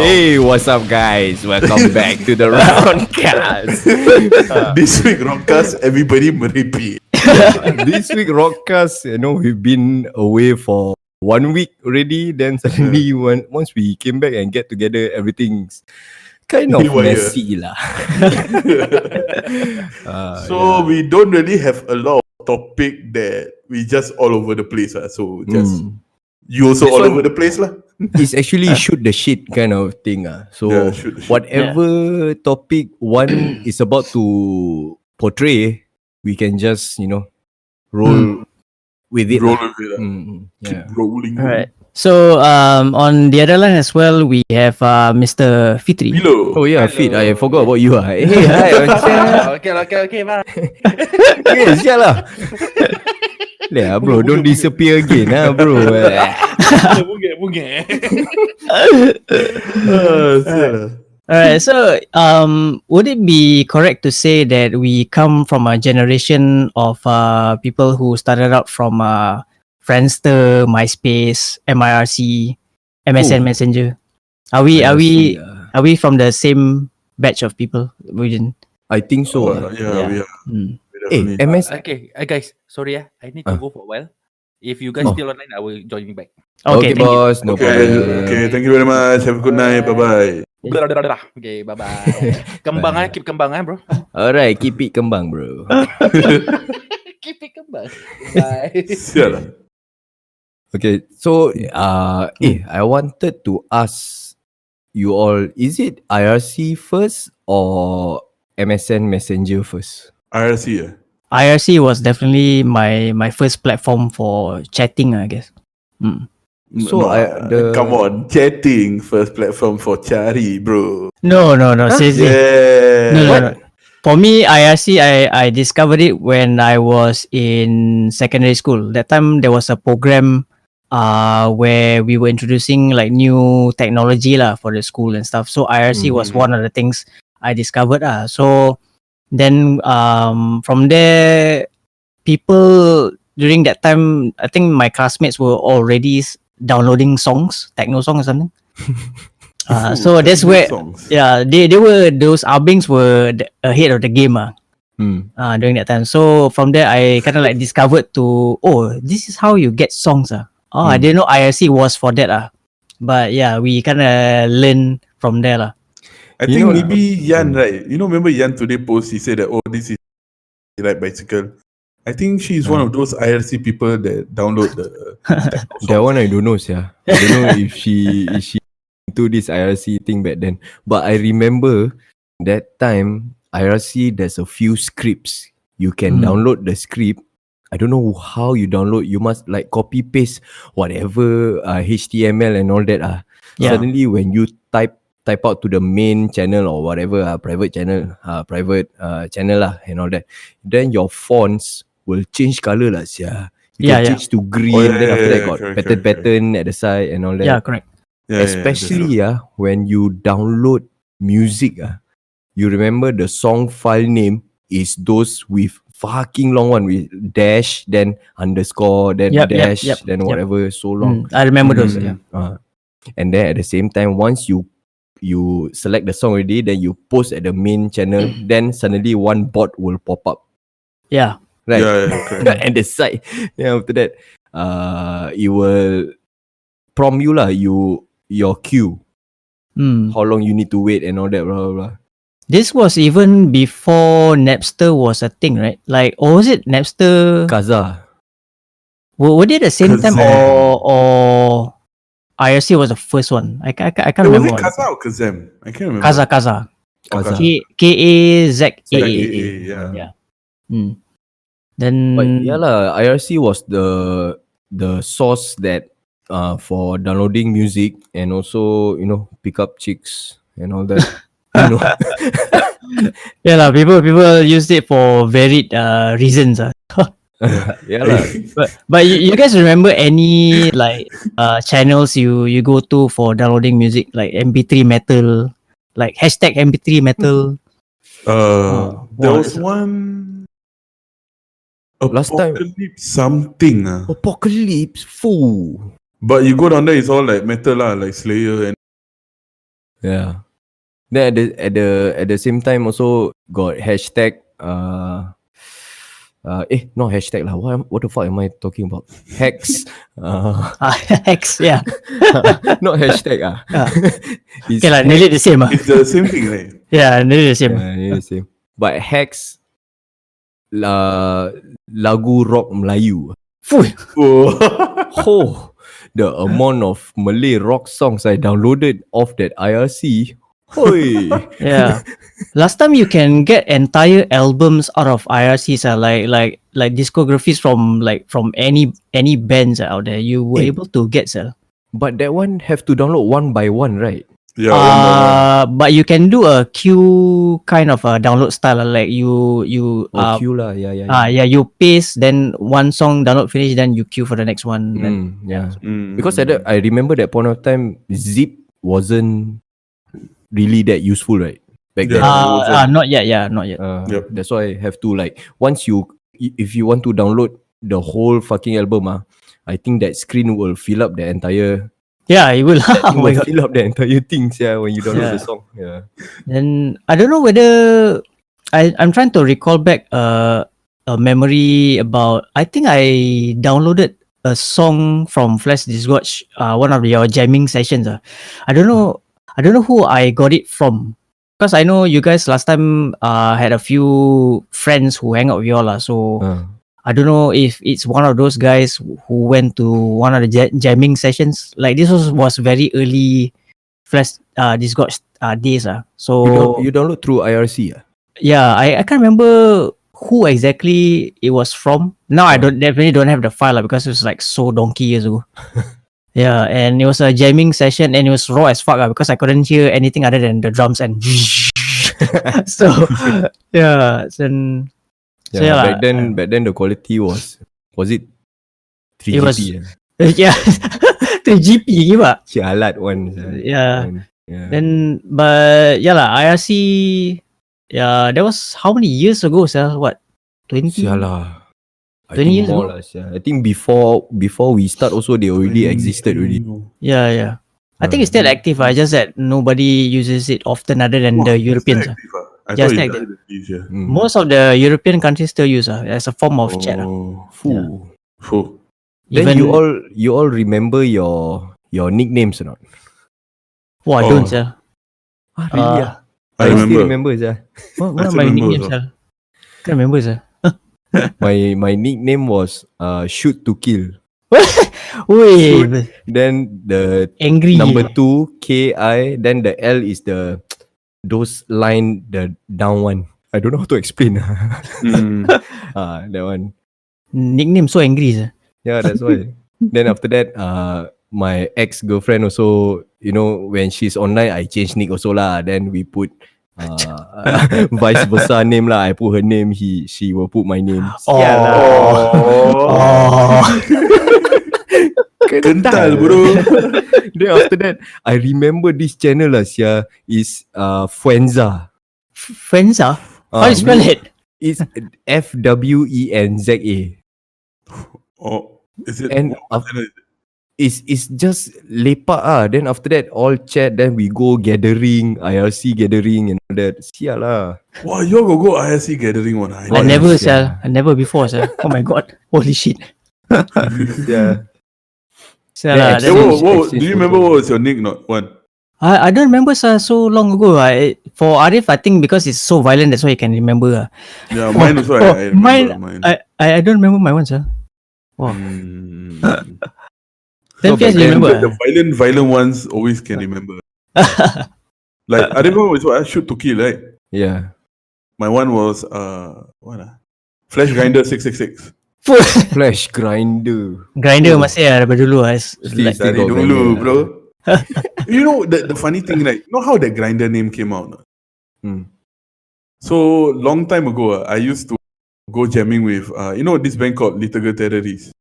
Hey, what's up, guys? Welcome back to the Rotcast. This week, Rotcast, everybody repeat. This week, Rotcast, we've been away for 1 week already. Then suddenly, once we came back and get together, everything's kind of messy lah. So we don't really have a lot of topic that we just all over the place. So just you also this all over the place lah. It's actually shoot the shit kind of thing. So whatever topic one is about to portray, we can just roll with it. Keep rolling. All right. So on the other line as well, we have Mr. Fitri. Hello. Oh yeah, Fit. I forgot about you. Hey, hi. Okay, bye. Okay, sialah. Yeah, bro, don't disappear again, bro. Bunga. Alright, so would it be correct to say that we come from a generation of people who started out from Friendster, MySpace, MIRC, MSN Messenger? Are we from the same batch of people? I think so. We are. Hey, MS. Okay, guys, sorry I need to go for a while. If you guys still online, I will join you back. Okay, boss. No problem. Okay, thank you very much. Have a good night. Bye-bye. Okay, bye-bye. Kembang keep kembang bro. Alright, keep it kembang, bro. Keep it kembang. Bye. Sialah. Okay, so I wanted to ask you all, is it IRC first or MSN Messenger first? IRC. IRC was definitely my first platform for chatting, I guess. So come on, chatting first platform for cari, bro. No. Seriously. Yeah. No. For me, IRC, I discovered it when I was in secondary school. That time there was a program where we were introducing like new technology for the school and stuff. So IRC was one of the things I discovered. So then from there, people during that time, I think my classmates were already downloading songs, techno songs or something. So that's where songs. they were, those albings were ahead of the game during that time. So from there I kind of like discovered this is how you get songs. I didn't know IRC was for that. But yeah, we kind of learn from there. I think maybe Yan, right? Remember Yan today post, he said that, this is like bicycle. I think she's one of those IRC people that download the that one I don't know, I don't know if she into this IRC thing back then. But I remember that time IRC, there's a few scripts. You can download the script. I don't know how you download. You must like copy paste whatever HTML and all that. Suddenly when you type out to the main channel or whatever private channel and all that, then your fonts will change color You can change to green. Then after that got pattern at the side and all that. Yeah, correct. Especially when you download music, you remember the song file name is those with fucking long one with dash, then underscore, then dash, then whatever, so long. I remember those. And then at the same time, once you select the song already, then you post at the main channel, then suddenly one bot will pop up. Yeah. Right. Yeah, and the site. After that, it will prompt you your queue. How long you need to wait and all that, blah blah blah. This was even before Napster was a thing, right? Like, or was it Napster? KaZaa. Were they the same time or IRC was the first one? I can't remember. Was it KaZaa or KaZaa? I can't remember. KaZaa. KaZaa. Yeah. Then but IRC was the source that for downloading music and also pick up chicks and all that. People used it for varied reasons. But you guys remember any like channels you go to for downloading music, like MP3 metal, like hashtag MP3 metal? There was one last time something. Apocalypse, fool. But you go down there, it's all like metal like Slayer and Yeah. Then at the same time also got hashtag not hashtag lah. What the fuck am I talking about? Hex. Hex, yeah. Not hashtag It's Okay lah, nearly the same. It's the same thing, right? Yeah, nearly the same. Yeah, nearly the same. But Hex lagu rock Melayu. Fuh. Oh, the amount of Malay rock songs I downloaded off that IRC. Hoi. Yeah. Last time you can get entire albums out of IRCs, like discographies from any bands out there. You were able to get, sir. But that one have to download one by one, right? Yeah, one by one. But you can do a queue kind of a download style, like you Queue lah, yeah. you paste, then one song download finish, then you queue for the next one. Then, Yeah. Mm. Because I remember that point of time, zip wasn't really that useful, right? Back then. not yet. Not yet. Yep. That's why I have to if you want to download the whole fucking album, I think that screen will fill up the entire. Yeah, it will. Oh my god. Fill up the entire things, when you download Yeah. the song. Yeah. Then I don't know whether I'm trying to recall back a memory about. I think I downloaded a song from Flash Disgorge, one of your jamming sessions. I don't know who I got it from, because I know you guys last time had a few friends who hang out with y'all, so I don't know if it's one of those guys who went to one of the jamming sessions. Like this was very early Flash Disgorge days. So You download through IRC. yeah, I can't remember who exactly it was from. Now I definitely don't have the file because it was like so donkey years ago. Yeah, and it was a jamming session and it was raw as fuck because I couldn't hear anything other than the drums and so yeah. Back then the quality was it 3GP? It was yeah 3GP giba. Sialat one. Yeah. Yeah. Then but yeah lah, IRC, yeah, that was how many years ago, sir? What, 20? Sialah. 20 years more ago? lah, sia. I think before we start also they already existed already. Yeah. I think it's still active. Just that nobody uses it often other than the Europeans. I Just thought like it died at least, yeah. Most of the European countries still use as a form of chat. Fuh. Fuh. Then you all remember your nicknames or not? I don't, sir. Really? I still remember. remember, sir. What I are still my remember nicknames, also. sir? Can't remember, sir. My nickname was Shoot to Kill. Wait, Then the angry. number 2 KI. Then the L is those line, the down one. I don't know how to explain. That one. Nickname so angry, sir. Yeah, that's why. Then after that, my ex-girlfriend also, when she's online, I change nick also lah. Then we put vice versa name lah. I put her name, she will put my name. Kental, bro. Then after that, I remember this channel lah, is Fuenza. Friends, how do you spell it? It's FWENZA. Oh, is it? And it's just lepak. Then after that, all chat. Then we go gathering, IRC gathering and all that. Sial lah. Wow, you all go IRC gathering one. I never, sir. I never before, sir. Oh my god. Holy shit. Yeah. Sir, Yeah, that actually- was- Do you remember what was your nick? Not one. I don't remember, sir, so long ago. For Arif, I think because it's so violent, that's why you can remember. Yeah, mine also. I remember mine. I don't remember my one, sir. Wow. Then So Fiaz, back you then, remember? The violent ones always can remember. Like I remember was what I shoot to kill, right? Yeah. My one was Flash Grinder 666. Flash grinder. Grinder masih daripada dulu. Still Dari got dulu, grinder. bro. You know the funny thing, right? You know how that grinder name came out? No? So long time ago, I used to go jamming with this band called Little Girl Terrorists.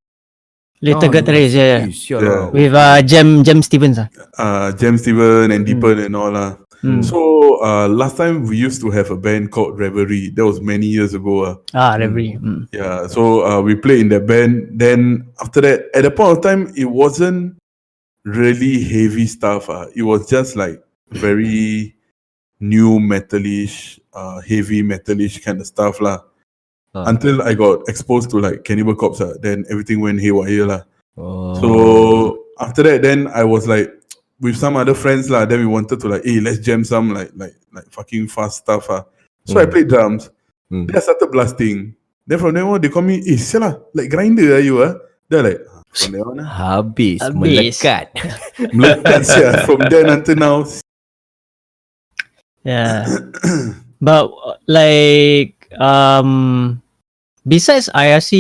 Little Girl Terrorists, yeah. Sial Yeah. lah. With Jem Stevens. James Steven and Deepan and all lah. So last time we used to have a band called Reverie. That was many years ago. Reverie. Yeah, so we played in that band. Then after that, at the point of time, it wasn't really heavy stuff. It was just like very new metalish, heavy metalish kind of stuff lah. Until I got exposed to like Cannibal Corpse, then everything went haywire lah. So after that, then I was like with some other friends lah. Then we wanted to like, hey, let's jam some like fucking fast stuff. So I played drums. Then I started blasting. Then from then on, they call me, sialah, like grinder are you? They're like, from then on, Habis. Melekat. melekat sia. From then until now. Yeah. But like besides IRC,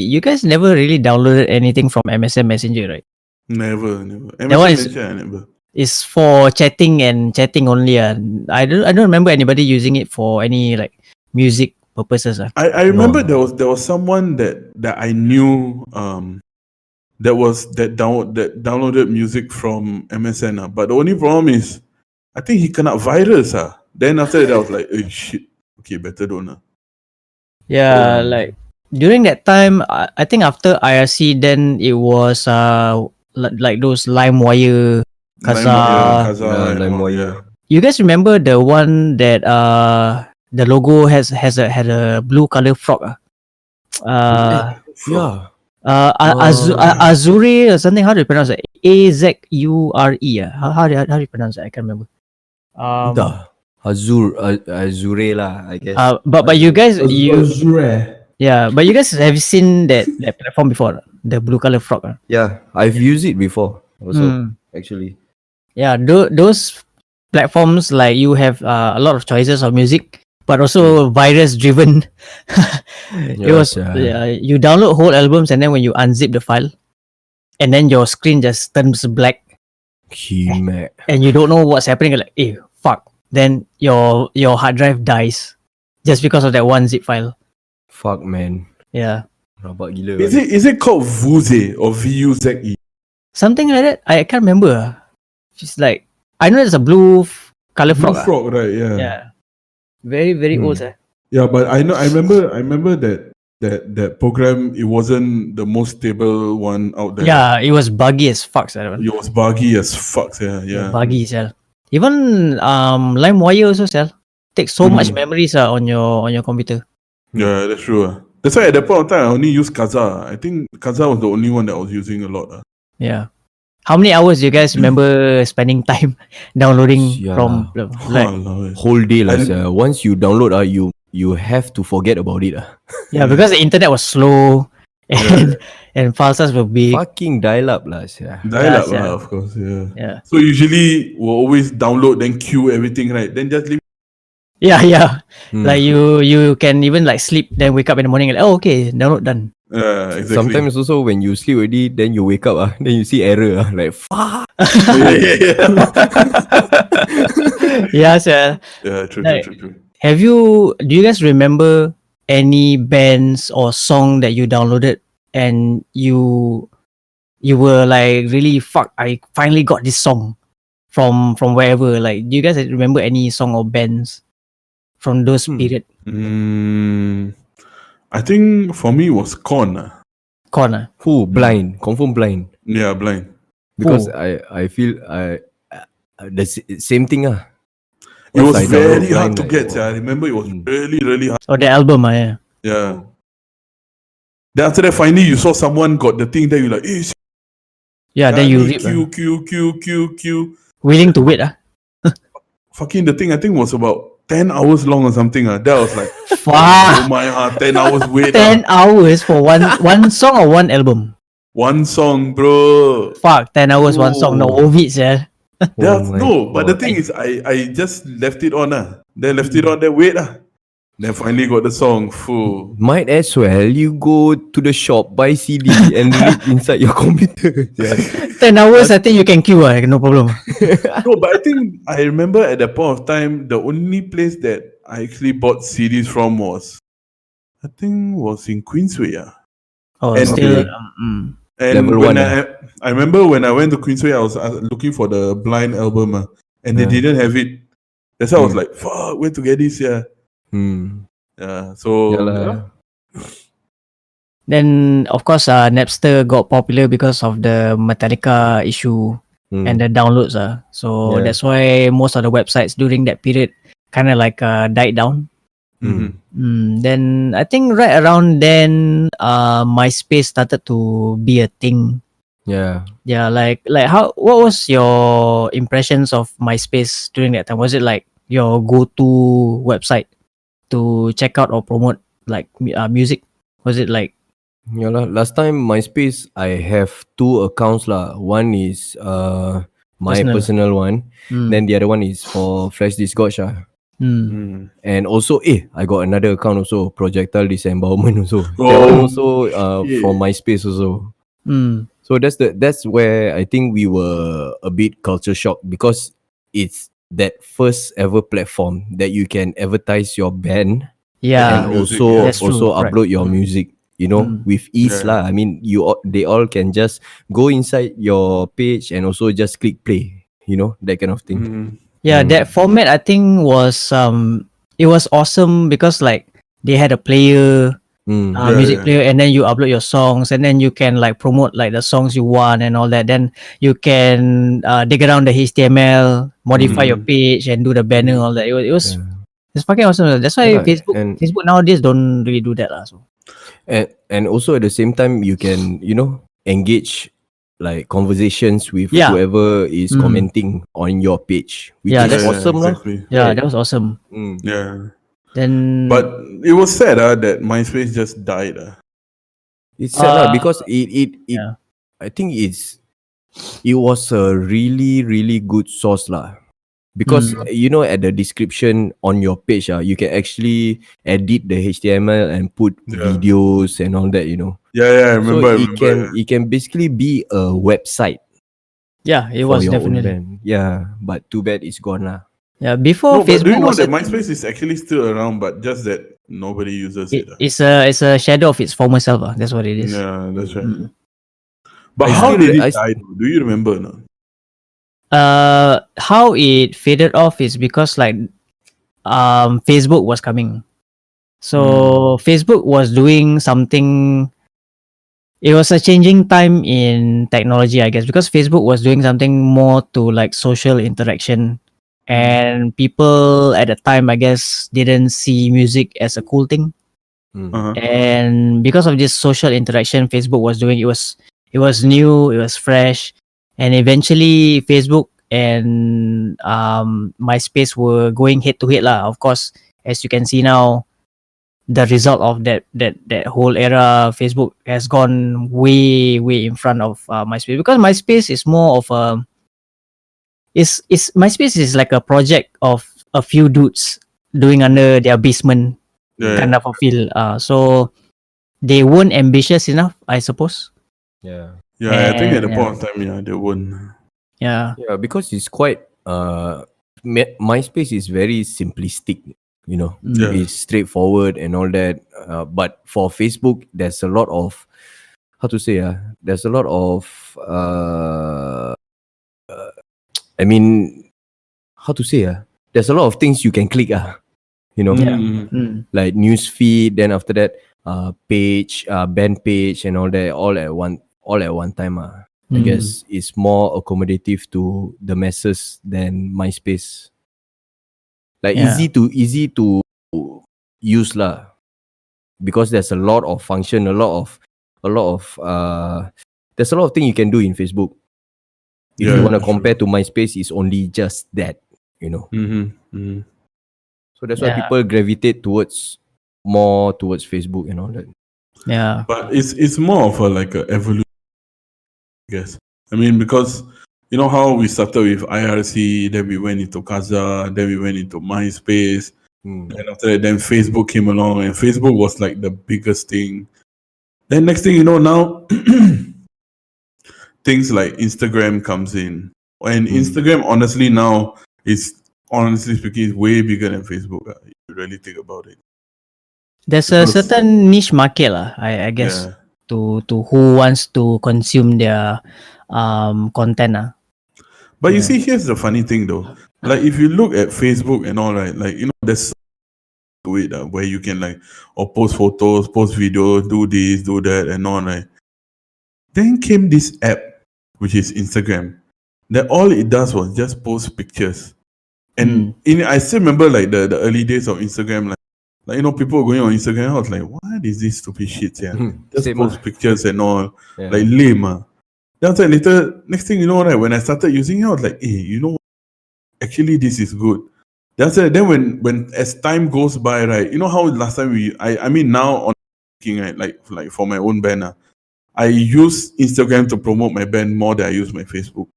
you guys never really downloaded anything from MSN Messenger, right? Never. That one is Messenger, never. It's for chatting and chatting only. I don't remember anybody using it for any like music purposes. I remember there was someone that I knew that downloaded music from MSN. But the only problem is I think he cannot virus. Then after that I was like, oh shit. Okay, better don't. Yeah, like during that time, I think after IRC, then it was like those Limewire, KaZaa. Limewire. You guys remember the one that the logo had a blue color frog? Yeah. Azure or something. How do you pronounce it? Azure. How do you pronounce it? I can't remember. Azure lah, I guess. But you guys Azure. but you guys have seen that platform before, the blue color frog. Yeah, I've used it before also, actually. Yeah, those platforms, like you have a lot of choices of music, but also virus driven. It was you download whole albums, and then when you unzip the file, and then your screen just turns black, and you don't know what's happening. You're like, hey, fuck. Then your hard drive dies just because of that one zip file. Fuck, man. Yeah. Rabak gila. Is it called Vuze or VUZE? Something like that. I can't remember. It's like, I know there's a blue color frog. Blue frog, right? Yeah. Yeah. Very, very old. Yeah, but I remember that program. It wasn't the most stable one out there. Yeah, it was buggy as fuck. It was buggy as fuck. Yeah. Buggy, sir. Even Limewire also, sir, takes so much memories on your computer. Yeah, that's true. That's why at that point of time I only used KaZaa. I think KaZaa was the only one that I was using a lot. Yeah. How many hours do you guys remember spending time downloading from like whole day lah. Once you download you have to forget about it . Yeah, because the internet was slow and file size were big. Fucking dial up lah. Dial up lah, of course. Yeah. So usually we'll always download then queue everything, right? Then just leave. Yeah. Like you can even like sleep, then wake up in the morning and like, oh okay, download done. Exactly. Sometimes also when you sleep already, then you wake up then you see error like fuck. Yeah, sir. Yeah, true. Do you guys remember any bands or song that you downloaded and you were like, really, fuck, I finally got this song from wherever? Like, do you guys remember any song or bands from those period? I think for me it was Korn. Korn. Who? Blind. Confirm Blind. Yeah, Blind. Because I feel the same thing . It was very hard to get. I remember it was really, really hard. Oh, the album, yeah. Yeah. Then after that, finally you saw someone got the thing. Then you like, hey, yeah. Then you read. Q. Willing to wait. Fucking the thing I think was about 10 hours long or something. That was like, fuck. Oh my god, 10 hours wait. 10 hours for one song or one album? One song, bro. Fuck, 10 hours, one song. No, Ovid, yeah. But the thing is, I just left it on. Then left it on, then wait. Then finally got the song. Full. Might as well you go to the shop, buy CD and read inside your computer. 10 hours, I think you can queue. No problem. No, but I think I remember at that point of time, the only place that I actually bought CDs from was in Queensway. Oh, and still. And when I remember when I went to Queensway, I was looking for the Blind album, and they didn't have it. That's why I was like, "Fuck, where to get this?" Yeah. So. Then of course, Napster got popular because of the Metallica issue. and the downloads. So Yeah. that's why most of the websites during that period kind of like died down. Then I think right around then, MySpace started to be a thing. Yeah. Yeah, like what was your impressions of MySpace during that time? Was it like your go-to website to check out or promote like music? Was it like Yeah lah. Last time MySpace, I have 2 accounts lah. One is my Personal. personal one. Mm. Then the other one is for Flash Discord lah. And also, I got another account also, Projectile Disembowelment also. That one also from MySpace also. So that's where I think we were a bit culture shocked, because it's that first ever platform that you can advertise your band Yeah, and music, also that's true, also correct. upload your music, with ease lah. I mean, they all can just go inside your page and also just click play, that kind of thing. Yeah, that format I think was it was awesome because like they had a player, music player, and then you upload your songs, and then you can like promote like the songs you want and all that. Then you can dig around the HTML, modify your page, and do the banner, all that. It was it's fucking awesome. That's why Yeah, Facebook nowadays don't really do that so. And also at the same time, you can engage like conversations with Yeah. whoever is commenting on your page, which Yeah, is that's- awesome lah. exactly. Yeah, that was awesome. Yeah. Then But it was sad that MySpace just died. It's sad lah, Uh, because it yeah. I think it was a really really good source lah. Because at the description on your page, you can actually edit the HTML and put videos and all that, Yeah, I remember. So it can basically be a website Yeah, it for was your own definitely. band. Yeah, but too bad it's gone lah. Yeah, before No, but do Facebook you know was that a- MySpace is actually still around, but just that nobody uses it. it's a shadow of its former self. That's what it is. Yeah, that's right. But I how still- did I it die? Do you remember? No? How it faded off is because like Facebook was coming. So Facebook was doing something. It was a changing time in technology, I guess, because Facebook was doing something more to like social interaction, and people at the time, I guess, didn't see music as a cool thing. Uh-huh. And because of this social interaction Facebook was doing, it was new, it was fresh, and eventually Facebook and MySpace were going head to head lah. Of course, as you can see now, the result of that whole era, Facebook has gone way in front of MySpace, because MySpace is more of a is MySpace is like a project of a few dudes doing under their basement kind of a feel. So they weren't ambitious enough, I suppose. Yeah. Yeah, I think at the And, point of time, they won't. Yeah. Yeah, because it's quite MySpace is very simplistic, Yeah. It's straightforward and all that. But for Facebook, there's a lot of there's a lot of I mean, there's a lot of things you can click, like news feed. Then after that, page, band page, and all that, all at one time. I guess it's more accommodative to the masses than MySpace. Like easy to use lah, because there's a lot of function, a lot of there's a lot of things you can do in Facebook. If you want to compare to MySpace, it's only just that, So that's why people gravitate more towards Facebook and all that. Yeah. But it's more of a evolution, I guess. I mean, because you know how we started with IRC, then we went into KaZaa, then we went into MySpace, and after that, then Facebook came along, and Facebook was like the biggest thing. Then next thing you know, now things like Instagram comes in, and Instagram honestly now honestly speaking is way bigger than Facebook. If you really think about it. There's a certain niche market lah, I guess, to who wants to consume their content. But you see, here's the funny thing though. Like if you look at Facebook and all, right, like there's to it where you can post photos, post videos, do this, do that, and all, right. Then came this app, which is Instagram, that all it does was just post pictures. And I still remember like the early days of Instagram, like people going on Instagram. I was like, what is this stupid shit? Yeah, just Same post pictures and all, Yeah. like lame. Then after later, next thing you know, right, when I started using it, I was like, hey, actually this is good. Then when as time goes by, right, how last time I mean now on right, like for my own band, I use Instagram to promote my band more than I use my Facebook.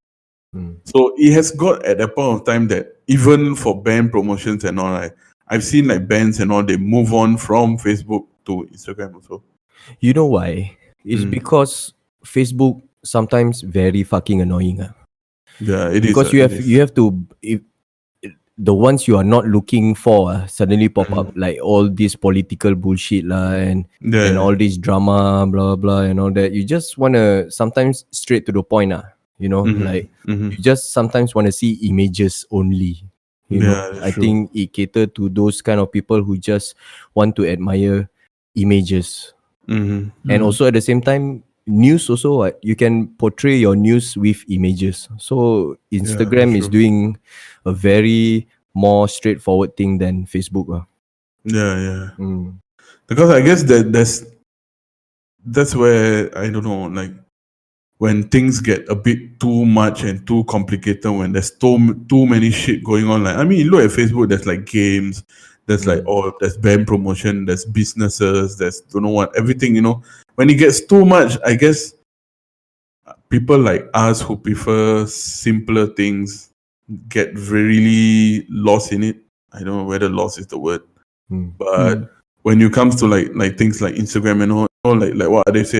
So it has got at a point of time that even for band promotions and all, right, I've seen like bands and all, they move on from Facebook to Instagram also. You know why? It's because Facebook sometimes very fucking annoying. Yeah, it is. Because you have to, if the ones you are not looking for suddenly pop up, like all this political bullshit and all this drama, blah blah and all that. You just wanna sometimes straight to the point, like you just sometimes wanna see images only. I think it cater to those kind of people who just want to admire images. And also at the same time, news also, you can portray your news with images. So Instagram is doing a very more straightforward thing than Facebook. Yeah. Because I guess that's where, I don't know, like when things get a bit too much and too complicated, when there's too many shit going on. Like, I mean, look at Facebook, there's like games, there's like there's band promotion, there's businesses, there's don't know what, everything, When it gets too much, I guess people like us who prefer simpler things get really lost in it. I don't know whether lost is the word. But when it comes to like things like Instagram and all, like what they say,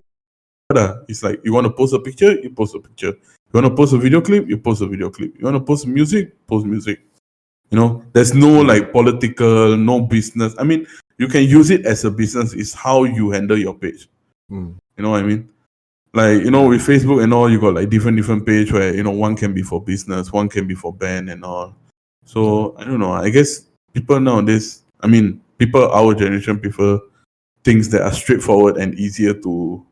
it's like you want to post a picture, you post a picture. You want to post a video clip, you post a video clip. You want to post music, post music. There's no like political, no business. I mean, you can use it as a business. It's how you handle your page. You know what I mean? Like, with Facebook and all, you got like different page where, one can be for business, one can be for band and all. So I don't know. I guess people nowadays, I mean, people our generation prefer things that are straightforward and easier to,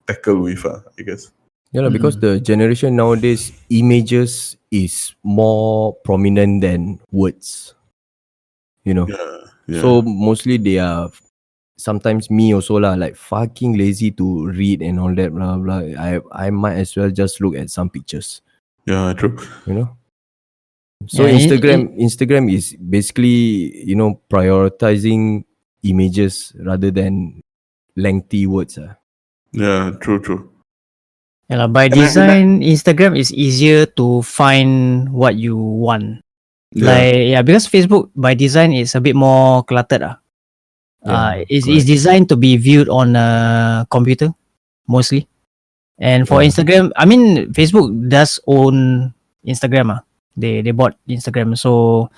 tackle with, I guess. Yeah, because the generation nowadays, images is more prominent than words. Yeah. So mostly they are, sometimes me also like fucking lazy to read and all that, blah blah. I might as well just look at some pictures. Yeah, true. So Instagram is basically, prioritizing images rather than lengthy words. Yeah, true. Yeah, by design, Instagram is easier to find what you want. Because Facebook by design is a bit more cluttered. It's designed to be viewed on a computer mostly. And for Instagram, I mean, Facebook does own Instagram. They bought Instagram, so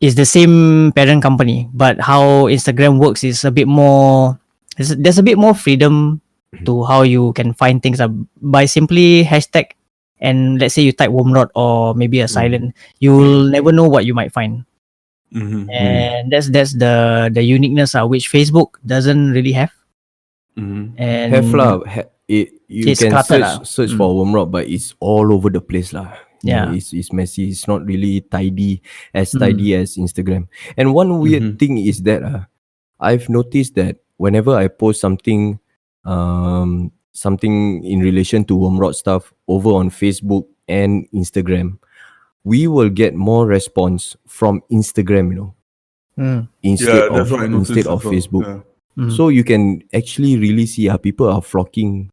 it's the same parent company. But how Instagram works is a bit more. There's a bit more freedom to how you can find things by simply hashtag, and let's say you type Wormrod or maybe a silent, you'll never know what you might find. And that's the uniqueness which Facebook doesn't really have. And have lah. You it's can cluttered search for Wormrod, but it's all over the place lah. Yeah. It's messy. It's not really tidy as Instagram. And one weird thing is that I've noticed that whenever I post something in relation to Wormrod stuff over on Facebook and Instagram, we will get more response from Instagram, instead of Facebook. So you can actually really see people are flocking,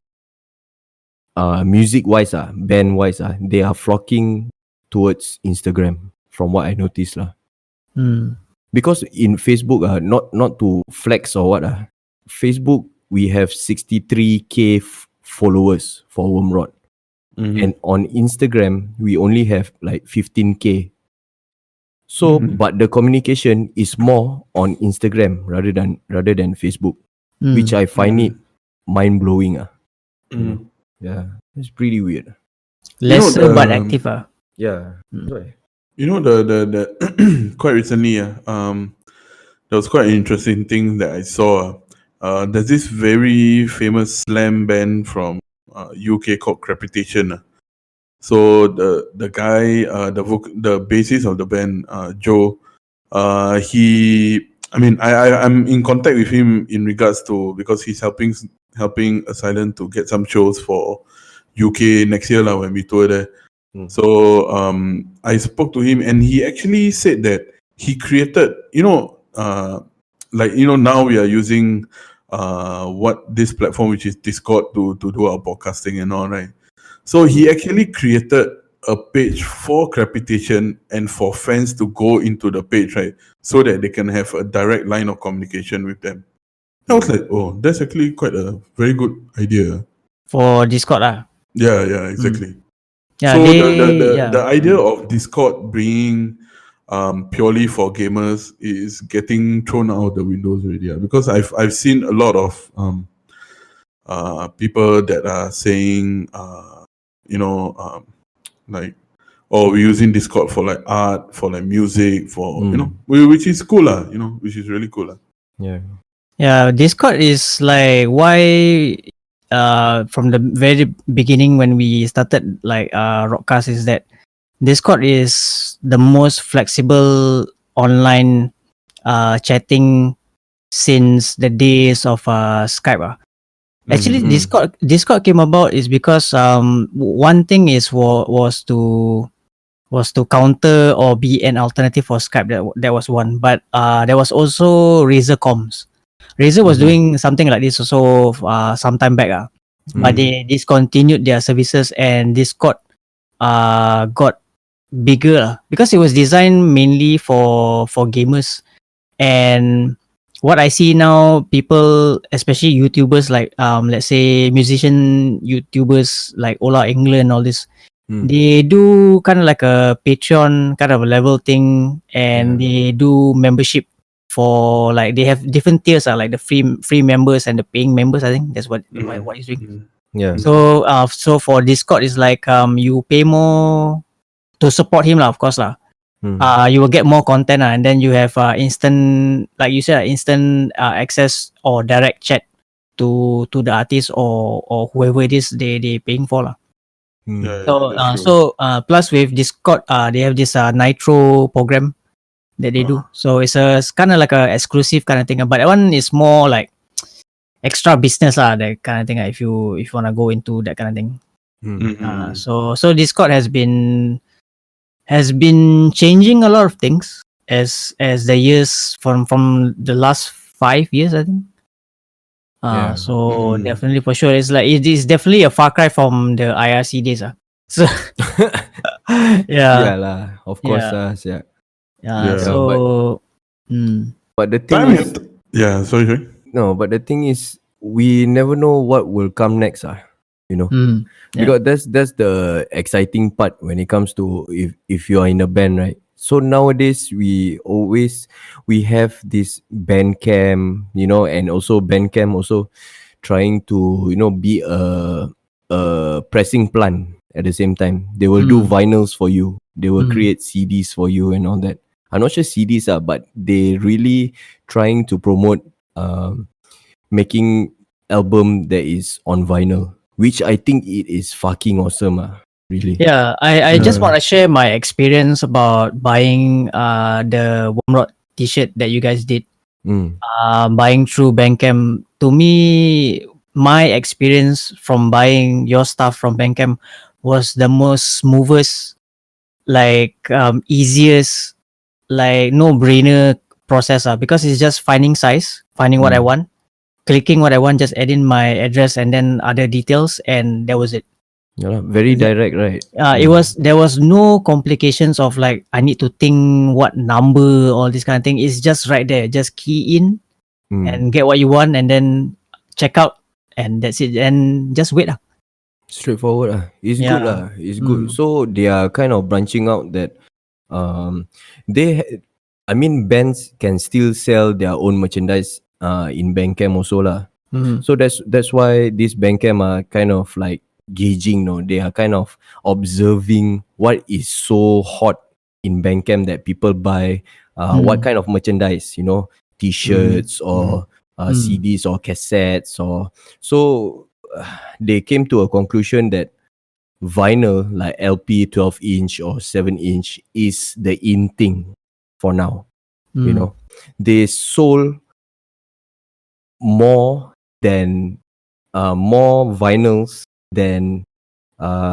music wise, band wise, they are flocking towards Instagram from what I noticed lah. Because in Facebook, not to flex or what, Facebook we have 63k followers for Wormrod, and on Instagram we only have like 15k. So, but the communication is more on Instagram rather than Facebook, which I find it mind blowing. Yeah, it's pretty weird. Less but active. Yeah. The quite recently, there was quite an interesting thing that I saw. There's this very famous slam band from UK called Crepitation. So the guy, the bassist of the band, Joe, I'm in contact with him in regards to, because he's helping Asylum to get some shows for UK next year when we tour there. So I spoke to him, and he actually said that he created, now we are using this platform, which is Discord, to do our podcasting and all, right? So he actually created a page for Crepitation and for fans to go into the page, right? So that they can have a direct line of communication with them. I was like, oh, that's actually quite a very good idea. For Discord Yeah, exactly. Yeah, So the idea of Discord being purely for gamers is getting thrown out the windows already. Because I've seen a lot of people that are saying like, oh, we're using Discord for like art, for like music, for which is cool which is really cool Yeah, Discord is like why from the very beginning when we started like Rotcast is that Discord is the most flexible online chatting since the days of Skype. Actually, Discord came about is because one thing is was to counter or be an alternative for Skype. That was one, but there was also Razer Comms. Razer was doing something like this also some time back, but they discontinued their services, and Discord got bigger because it was designed mainly for gamers. And what I see now, people, especially YouTubers like let's say musician YouTubers like Ola England, all this, they do kind of like a Patreon kind of a level thing, and they do membership for like they have different tiers, like the free members and the paying members. I think that's what he's doing. Yeah. So so for Discord is like you pay more to support him of course you will get more content and then you have instant, like you said, instant access or direct chat to the artist or whoever it is they paying for So plus with Discord they have this Nitro program that they do, so it's kind of like a exclusive kind of thing, but that one is more like extra business that kind of thing if you want to go into that kind of thing. So Discord has been changing a lot of things as the years from the last 5 years, I think. So definitely for sure, it's like it is definitely a far cry from the IRC days. So yeah lah, of course So but the thing is, sorry. No, but the thing is, we never know what will come next, because that's the exciting part when it comes to if you are in a band, right? So nowadays we have this Bandcamp, and also Bandcamp also trying to be a pressing plant at the same time. They will do vinyls for you. They will create CDs for you and all that. I'm not sure CDs but they really trying to promote making album that is on vinyl, which I think it is fucking awesome, really. Yeah, I just want to share my experience about buying the Warmrod t-shirt that you guys did. Buying through Bandcamp. To me, my experience from buying your stuff from Bandcamp was the most smoothest, like easiest, like no-brainer process because it's just finding size, finding what I want, clicking what I want, just add in my address and then other details, and that was it. Yeah, very direct, right? There was no complications of like I need to think what number, all this kind of thing. It's just right there. Just key in and get what you want, and then check out, and that's it. And just wait. Straightforward. It's good. It's good. So they are kind of branching out that bands can still sell their own merchandise in Bandcamp also lah. So that's why this Bandcamp are kind of like gauging, they are kind of observing what is so hot in Bandcamp that people buy, what kind of merchandise, t-shirts or CDs or cassettes, or so they came to a conclusion that vinyl like LP 12-inch or 7-inch is the in thing for now. You know, they sold more than more vinyls than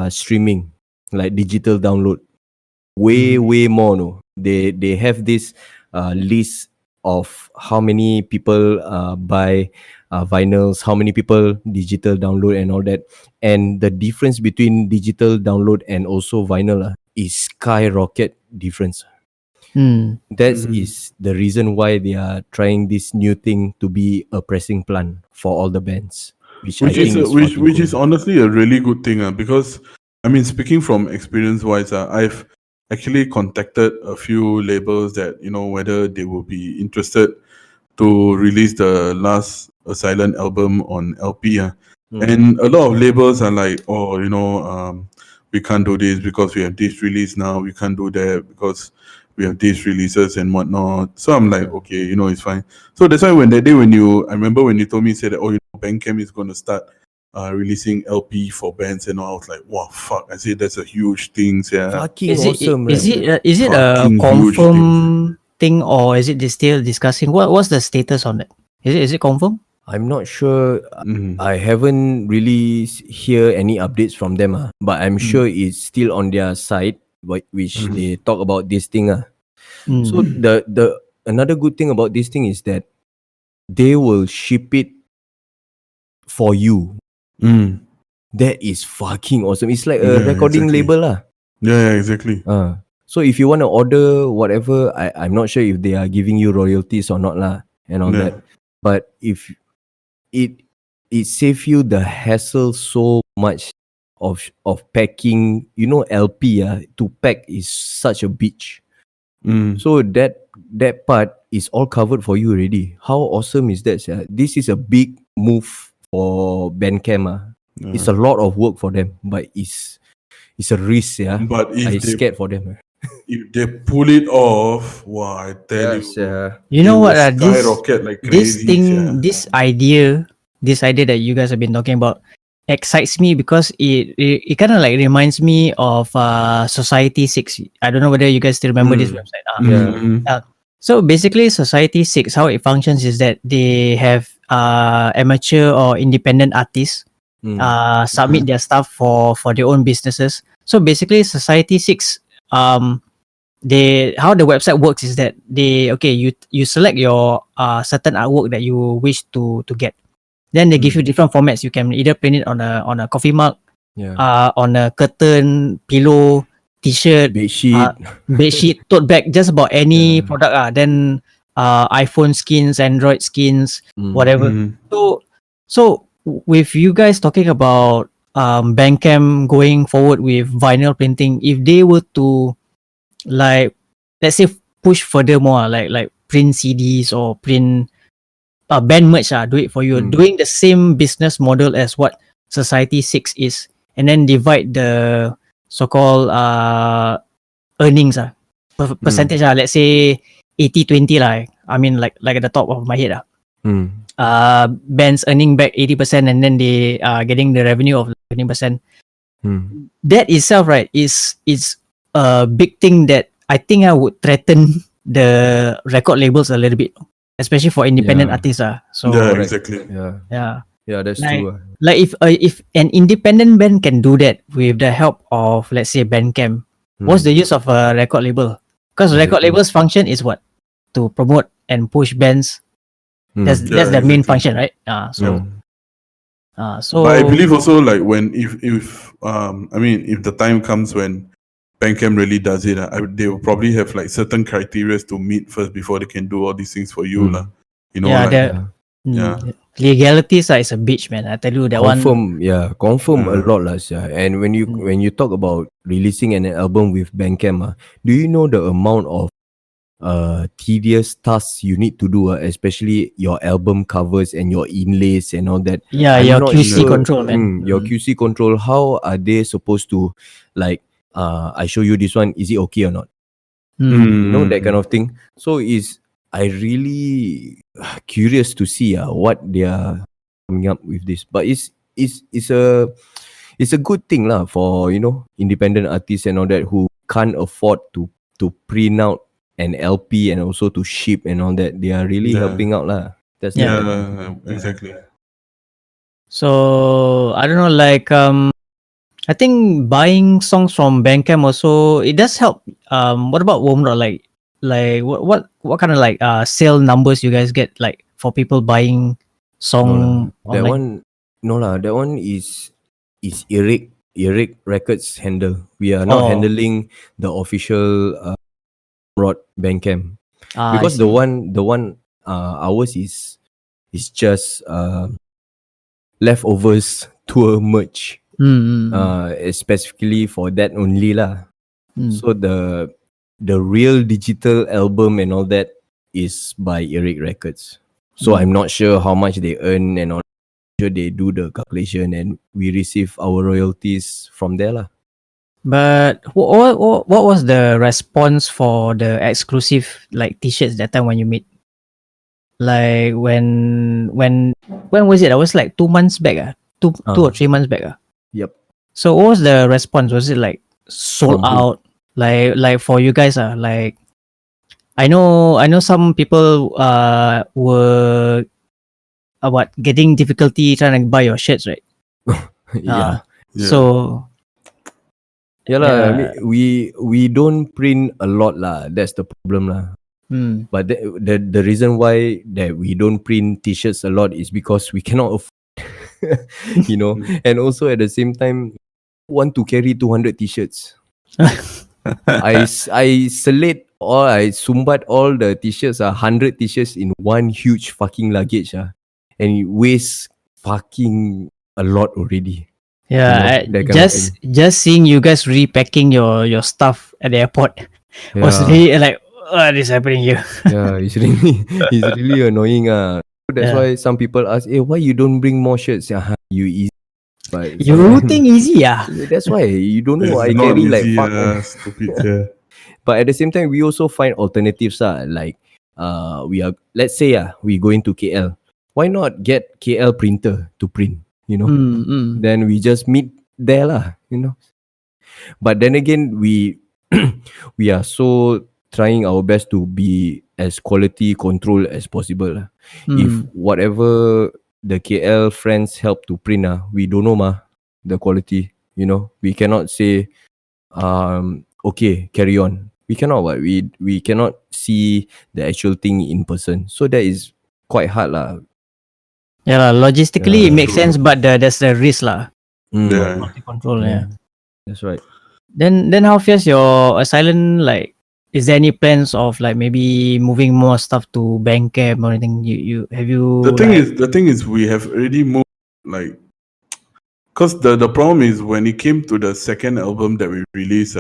streaming, like digital download. Way more. No, they have this list of how many people buy vinyls, how many people digital download and all that, and the difference between digital download and also vinyl is skyrocket difference. That is the reason why they are trying this new thing to be a pressing plant for all the bands, which I think is which is cool. honestly a really good thing, because I mean, speaking from experience wise, I've actually contacted a few labels that, you know, whether they will be interested to release the last Silent album on LP. And a lot of labels are like, oh, you know, we can't do this because we have this release now. We can't do that because we have these releases and whatnot. So I'm like, okay, you know, it's fine. So that's why I remember when you told me, said that, oh, you know, Bandcamp is going to start releasing LP for bands, and all, I was like, wow, fuck. I said that's a huge thing. Yeah. Fucking awesome, is right? it a Fucking huge confirm thing, or is it they still discussing? What's the status on it? Is it confirmed? I'm not sure. I haven't really hear any updates from them, but I'm sure it's still on their site, which they talk about this thing. So the another good thing about this thing is that they will ship it for you. That is fucking awesome. It's like a recording label lah. Yeah, exactly. So if you want to order whatever, I'm not sure if they are giving you royalties or not lah, and all that. But if it saves you the hassle so much of packing, you know, LP to pack is such a bitch. So that part is all covered for you already. How awesome is that? This is a big move for Bandcamp. It's a lot of work for them, but it's a risk. But if I'm they scared for them. if they pull it off, wow, I tell you, You know it what? will skyrocket like This crazy. thing, this idea that you guys have been talking about excites me because it kind of like reminds me of Society 6. I don't know whether you guys still remember this website. So basically, Society 6, how it functions is that they have amateur or independent artists submit their stuff for their own businesses. So basically, Society 6, how the website works is that you select your certain artwork that you wish to get. Then they give you different formats. You can either print it on a coffee mug, on a curtain, pillow, t-shirt, bedsheet, tote bag, just about any product. Then iPhone skins, Android skins, whatever. So with you guys talking about Bandcamp going forward with vinyl printing, if they were to, like, let's say, push furthermore, like print CDs or print band merch, do it for you, doing the same business model as what Society 6 is, and then divide the so-called earnings, percentage, let's say 80-20 lah. I mean, like at the top of my head, bands earning back 80%, and then they are getting the revenue of 20%. That itself, right, is a big thing that I think I would threaten the record labels a little bit, especially for independent artists. So exactly. Yeah, that's true. Like if an independent band can do that with the help of, let's say, Bandcamp, what's the use of a record label? Because record labels' function is what? To promote and push bands. That's the main function, right? So but I believe also, like, when if I mean, if the time comes when Bandcamp really does it, they will probably have like certain criteria to meet first before they can do all these things for you, lah. You know, legalities is a bitch, man. I tell you that confirm a lot, lah. And when you talk about releasing an album with Bandcamp, do you know the amount of tedious tasks you need to do, especially your album covers and your inlays and all that? Your QC control, man. Your QC control. How are they supposed to, like, I show you this one, is it okay or not? You know, that kind of thing. So I really curious to see what they are coming up with this. But it's it's a good thing lah for independent artists and all that who can't afford to print out an LP and also to ship and all that. They are really helping out lah. That's exactly. So I don't know, like I think buying songs from Bandcamp also it does help. What about Womra? Like what kind of like sale numbers you guys get like for people buying song that online? that one is Eric Records handle. We are not handling the official Rod Bandcamp because the one ours is just leftovers tour merch. Specifically for that only lah. So the real digital album and all that is by Eric Records. So I'm not sure how much they earn and all. Sure they do the calculation and we receive our royalties from there lah. But what was the response for the exclusive like t-shirts that time when you made? Like when was it? I was like 2 months back. 2 or 3 months back. Yep. So what was the response? Was it like sold out? Like for you guys like I know some people were getting difficulty trying to buy your shirts, right? So I mean, we don't print a lot lah. That's the problem lah. But the reason why that we don't print t-shirts a lot is because we cannot afford, and also at the same time want to carry 200 t-shirts. I select or I sumbat all the t-shirts 100 t-shirts in one huge fucking luggage and it weighs fucking a lot already. Yeah, just seeing you guys repacking your stuff at the airport was really like, what is happening here? Yeah, it's really annoying. That's why some people ask, hey, why you don't bring more shirts? You easy. But you think easy, That's why you don't know. I carry like fuck. Stupid. But at the same time, we also find alternatives. Like let's say we going to KL. Why not get KL printer to print? Then we just meet there lah. But then again, we are so trying our best to be as quality control as possible. If whatever the KL friends help to print, we don't know the quality. We cannot say, okay, carry on. We cannot. We cannot see the actual thing in person. So that is quite hard lah. Yeah, logistically it makes sense, but there's the risk lah. Yeah. Control, That's right. Then how fierce your Asylum, like, is there any plans of like maybe moving more stuff to Bandcamp or anything? You have you? The thing is, we have already moved like, cause the problem is when it came to the second album that we released,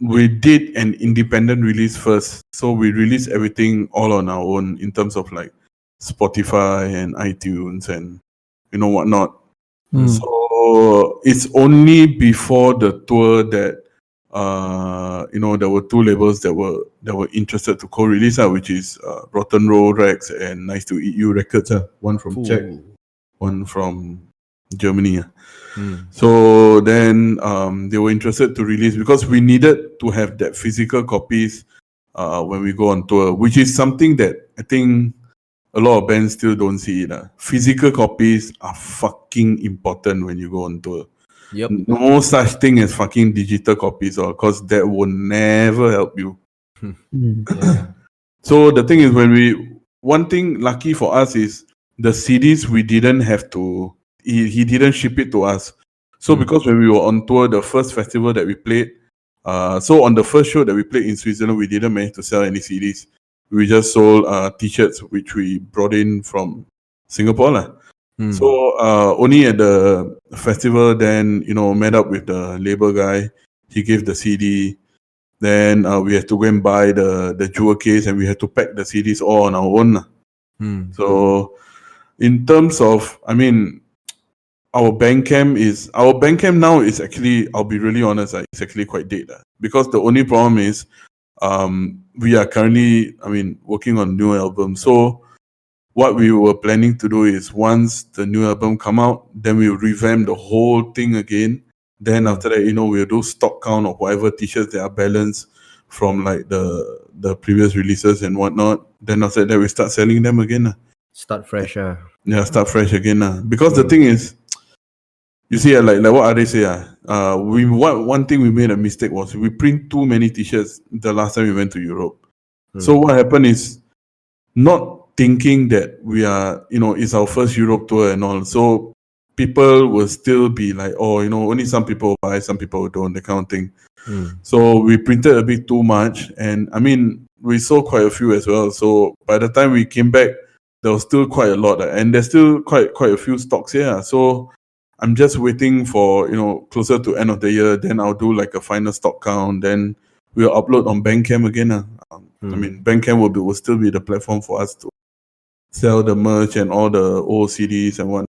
we did an independent release first, so we released everything all on our own in terms of like Spotify and iTunes and whatnot. So it's only before the tour that there were two labels that were interested to co-release, which is Rotten Roll Rex and Nice to Eat You Records, one from Czech, one from Germany. So then they were interested to release because we needed to have that physical copies when we go on tour, which is something that I think a lot of bands still don't see it. Physical copies are fucking important when you go on tour. Yep. No such thing as fucking digital copies, because that will never help you. So the thing is, one thing lucky for us is the CDs we didn't have to. He didn't ship it to us. So because when we were on tour, the first festival that we played, so on the first show that we played in Switzerland, we didn't manage to sell any CDs. We just sold t-shirts, which we brought in from Singapore. So only at the festival, then met up with the label guy. He gave the CD. Then we had to go and buy the jewel case, and we had to pack the CDs all on our own. So in terms of, I mean, our Bandcamp now is actually, I'll be really honest, it's actually quite dead. Because the only problem is we are currently, working on new albums. So what we were planning to do is once the new album come out, then we'll revamp the whole thing again. Then after that, we'll do stock count of whatever t-shirts that are balanced from like the previous releases and whatnot. Then after that, we start selling them again. Start fresh. Yeah, start fresh again. Because the thing is, you see, like what Ade say, one thing we made a mistake was we print too many t-shirts the last time we went to Europe. So what happened is, not thinking that we are, it's our first Europe tour and all. So people will still be like, oh, only some people buy, some people don't, that kind of thing. So we printed a bit too much, and I mean, we sold quite a few as well. So by the time we came back, there was still quite a lot, and there's still quite a few stocks here. So I'm just waiting for, closer to end of the year, then I'll do like a final stock count, then we'll upload on Bandcamp again. I mean, Bandcamp will still be the platform for us to sell the merch and all the old CDs and what.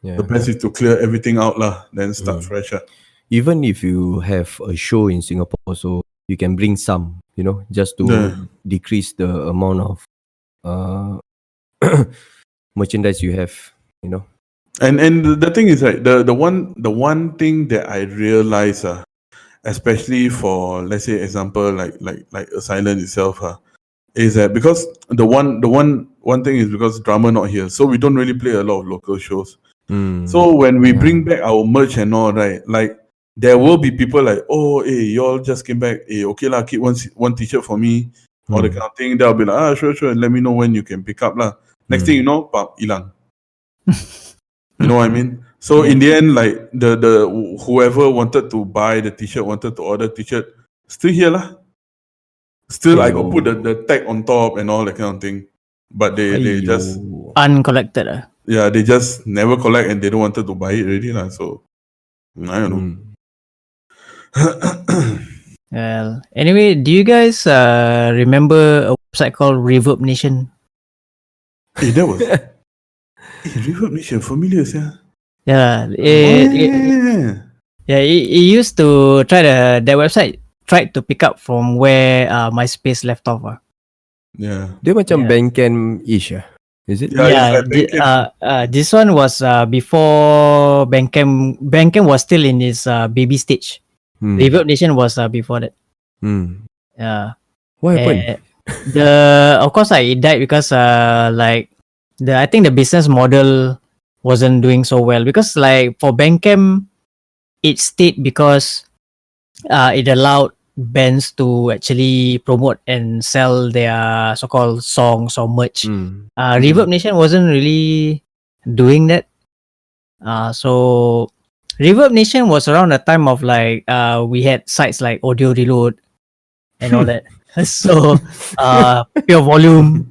The best is to clear everything out then start fresh. Even if you have a show in Singapore, so you can bring some, just to decrease the amount of merchandise you have, And the thing is, like, the one thing that I realize, especially for, let's say, example like Asylum itself, is that because the one thing is because drummer not here, so we don't really play a lot of local shows. So when we bring back our merch and all, right, like there will be people like, oh, hey, y'all just came back, hey, okay lah, keep one t-shirt for me, or the kind of thing. They'll be like, sure, let me know when you can pick up lah. Next thing you know, pap, ilang. You know what I mean? So in the end, like the whoever wanted to buy the t-shirt, wanted to order t-shirt, still here lah. Still, I could put the tag on top and all that kind of thing, but they just uncollected. Yeah, they just never collect and they don't wanted to buy it already lah. So I don't know. Well, anyway, do you guys remember a website called Reverbnation? Hey, that was Reverbnation, familiar, yeah. Yeah, it used to that website tried to pick up from where MySpace left off. Yeah. Dia macam Bandcamp-ish, is it? This one was before Bandcamp. Bandcamp was still in its baby stage. Reverbnation was before that. Yeah. What happened? Of course, it died because I think the business model wasn't doing so well, because like for Bandcamp, it stayed because it allowed bands to actually promote and sell their so-called songs or merch. Reverbnation wasn't really doing that. So Reverbnation was around the time of like we had sites like Audioreload and all that. So Pure Volume.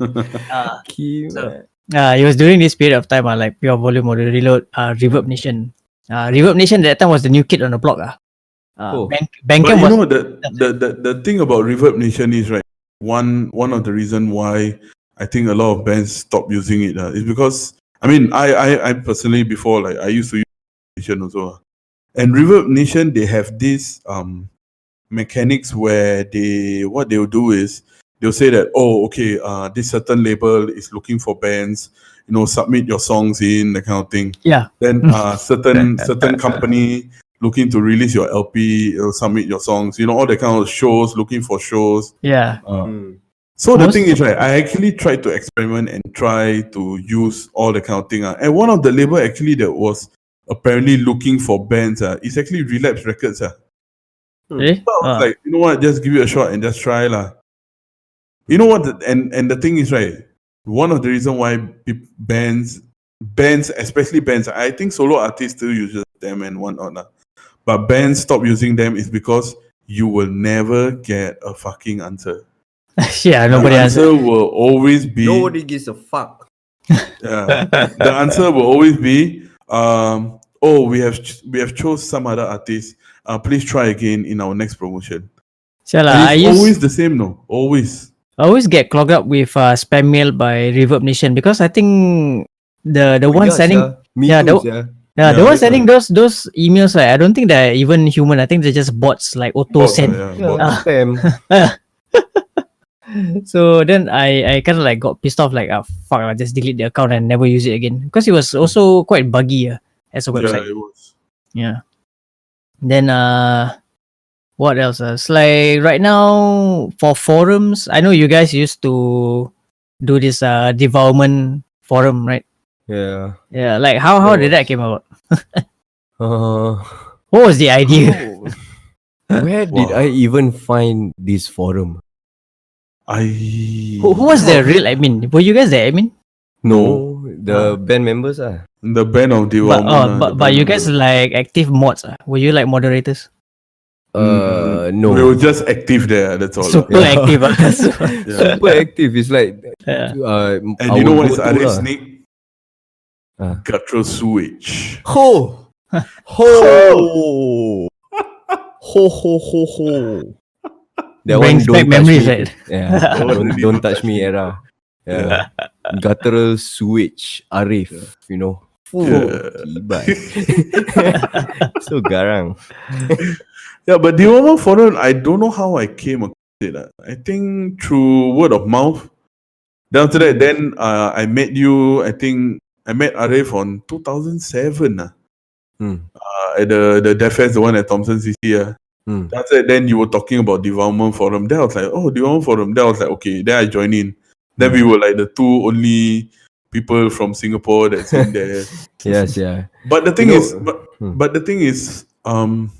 It was during this period of time, like Pure Volume, Audioreload, Reverbnation. Reverbnation at that time was the new kid on the block. Bandcamp but was the thing about Reverbnation is, right, one of the reason why I think a lot of bands stop using it is because, I mean, I personally, before, like, I used to use Reverbnation also, and Reverbnation, they have this mechanics where what they'll do is they'll say that, oh, okay, this certain label is looking for bands, submit your songs in, that kind of thing. Yeah. Then certain company looking to release your LP, submit your songs, all the kind of shows, looking for shows. Yeah. So the thing is, right, I actually tried to experiment and try to use all the kind of thing. And one of the label actually that was apparently looking for bands is actually Relapse Records. Really? So I was like, you know what, just give it a shot and just try lah. You know what, and the thing is, right, one of the reasons why bands, especially bands, I think solo artists still use them and whatnot, but bands stop using them is because you will never get a fucking answer. Yeah, nobody answer will always be, nobody gives a fuck. Yeah, the answer will always be, we have chose some other artist. Please try again in our next promotion. It's always the same, no? Always. I always get clogged up with spam mail by Reverbnation, because I think the one sending the one sending those emails, right, I don't think they're even human. I think they're just bots, like auto send. Spam. So then I kind of like got pissed off, like, fuck, I just delete the account and never use it again because it was also quite buggy as a Yeah, website. it was. Yeah. Then what else? It's like right now for forums, I know you guys used to do this Devourment forum, right? Yeah. Yeah, like how did that came about? Uh, What was the idea? where did I even find this forum? Who was the real admin? Were you guys the admin? No, the band members are. The band of Devourment. But you guys like active mods? Were you like moderators? We No. were just active there. That's all. Super active. Super active. It's like And you know what is Arif's nick? Ah. Guttural sewage. Ho! Ho! Ho. That Brings back memories, me. right? Yeah. don't touch me era. Yeah. Guttural sewage. Arif, you know. Tibai. So garang. Yeah, but Devourment forum, I don't know how I came across it. I think through word of mouth. Then after that, I met you. I think I met Arif on 2007. At the DevFest, the one at Thompson CC. That's it. Then you were talking about Devourment forum. Then I was like, oh, Devourment forum. Then I was like, okay. Then I joined in. Then we were like the two only people from Singapore that's in there. Yes, yeah. But the thing is, I'm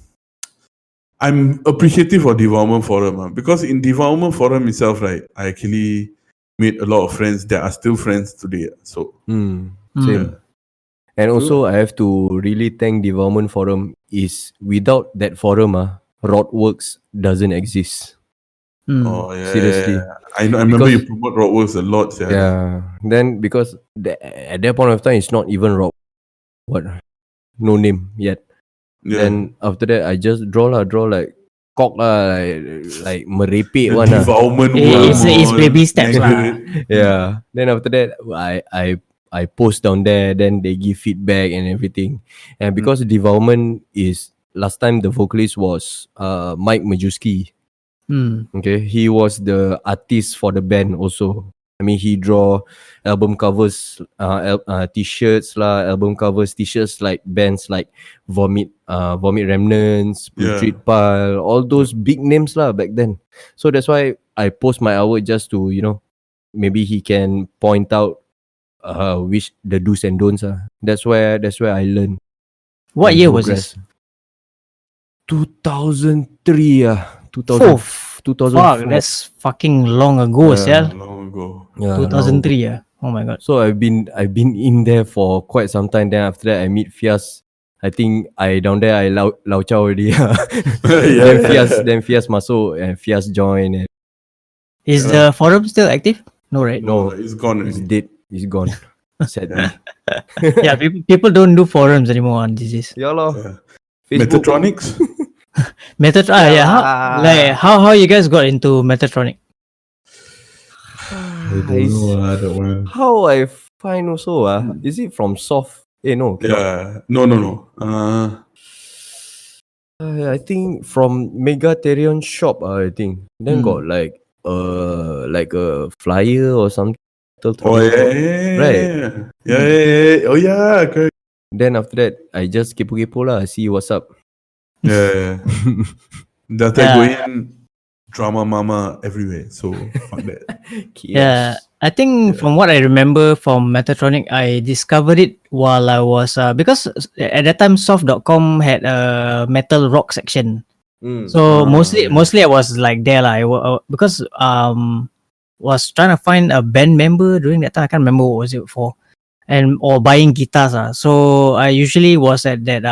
appreciative of Devourment forum because in Devourment forum itself, right, I actually made a lot of friends that are still friends today. So Same. Yeah. And also, I have to really thank Devourment forum. Is without that forum, Rotworks doesn't exist. Oh yeah, Seriously. yeah. I remember you promote Rotworks a lot. Yeah. Then because at that point of time, it's not even Rot. What? No name yet. Yeah. Then after that, I just draw like cock like merepek one lah. Devourment. It's baby steps lah. Yeah. Then after that, I post down there. Then they give feedback and everything. And because Devourment is last time the vocalist was Mike Majewski. Okay, he was the artist for the band also. I mean, he draw album covers, t-shirts lah, album covers, t-shirts like bands like Vomit Remnants, Putrid Pile, all those big names lah back then. So that's why I post my artwork just to, maybe he can point out which the do's and don'ts are. That's where I learned. What year was this? 2003 2004. Fuck, that's fucking long ago, Long ago. Yeah, 2003. Oh my god. So I've been in there for quite some time. Then after that, I meet Fias. I think I down there I lau chow already. Then Fias masuk and Fias join. And is the forum still active? No, right? No, it's gone. It's dead. It's gone. Sadly. Yeah, people don't do forums anymore on this. Yeah lah. Metaltronics. Metaltronic. How you guys got into Metaltronic? I don't know that one. How I find also is it from soft? No. Yeah. No. I think from Megatherion shop. I think then got like a flyer or something. Oh yeah. Right. Yeah. Oh yeah. Correct. Then after that, I just kepo lah, see what's up. Yeah. That I go in drama mama everywhere. So fuck that. Yeah, I think from what I remember from Metaltronic, I discovered it while I was because at that time soft.com had a metal rock section. So mostly I was like there because was trying to find a band member during that time. I can't remember what was it for, or buying guitars. So I usually was at that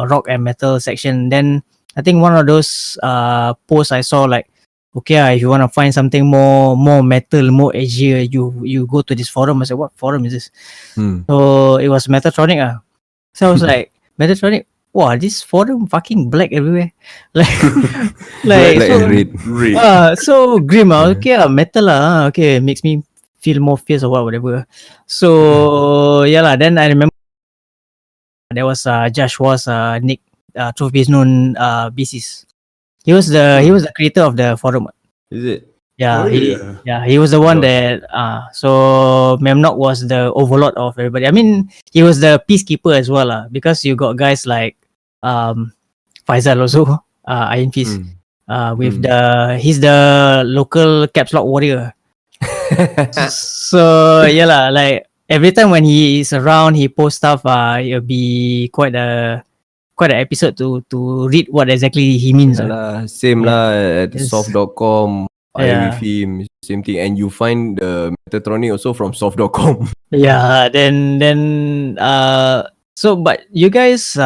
rock and metal section. Then I think one of those posts I saw like, okay, if you want to find something more metal, more edgier, you go to this forum. I said, what forum is this? So it was Metaltronic. So I was like, Metaltronic, wow, this forum fucking black everywhere. Like so, Red. So grim. Okay, metal. Okay, makes me feel more fierce or whatever. So yeah, then I remember there was Joshua's Nick, truth be known, BCs. He was the creator of the forum. Is it? Yeah, Oh, he yeah. he was the one Josh. that so Memnock was the overlord of everybody. I mean, he was the peacekeeper as well, because you got guys like Faisal also, Iron Fist. Mm. With Mm. he's the local caps lock warrior. So yeah lah, like every time when he is around, he posts stuff. It'll be quite an episode to read what exactly he means. Yeah lah, same Yeah. lah at It's- soft.com. I Yeah. with him, same thing. And you find the Metaltronic also from soft.com. Yeah, then so but you guys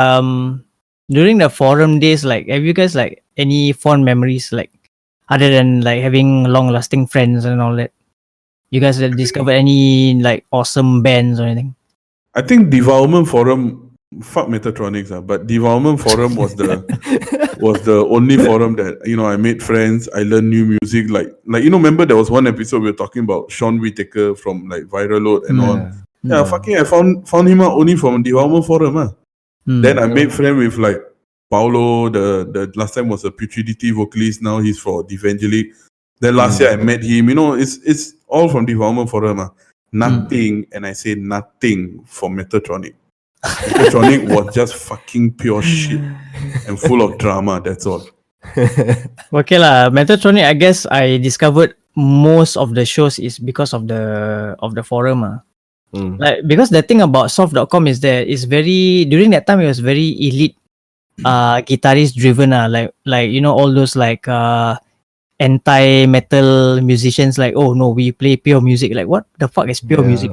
during the forum days, like have you guys like any fond memories, like other than like having long lasting friends and all that? You guys have discovered any like awesome bands or anything? I think Devourment Forum, fuck Metaltronics, but Devourment Forum was the only forum that I made friends. I learned new music. Like remember there was one episode we were talking about Sean Whitaker from like Viral Load and all. Yeah, fucking I found him out only from Devourment Forum. Then I made friend with like Paulo. The last time was a Putridity vocalist. Now he's for Devangelic. Then last year I met him. It's all from Devourment Forum. Nothing, and I say nothing for Metaltronic. Metaltronic was just fucking pure shit and full of drama. That's all. Okay lah, Metaltronic. I guess I discovered most of the shows is because of the forum. Like because the thing about soft.com is that it's very during that time it was very elite guitarist driven, like all those like anti-metal musicians, like, oh no, we play pure music. Like, what the fuck is pure music?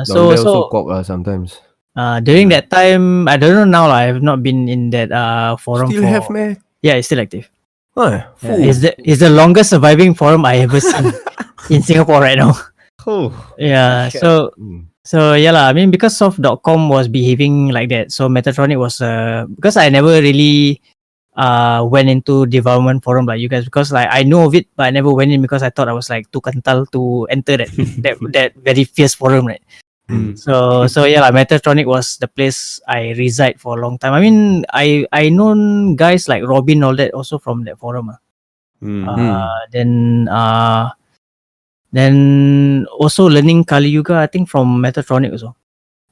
So also cock sometimes. During that time, I don't know now. I have not been in that forum. Still have man? Yeah, it's still active. Huh, It's the longest surviving forum I ever seen in Singapore right now. Oh. Yeah, so yeah lah. I mean, because soft.com was behaving like that, so Metaltronic was because I never really went into Devourment Forum like you guys, because like I know of it but I never went in because I thought I was like too kental to enter that very fierce forum, right? So yeah, like Metaltronic was the place I reside for a long time. I mean, I known guys like Robin, all that also from that forum. Then also learning Kali Yuga, I think from Metaltronic also.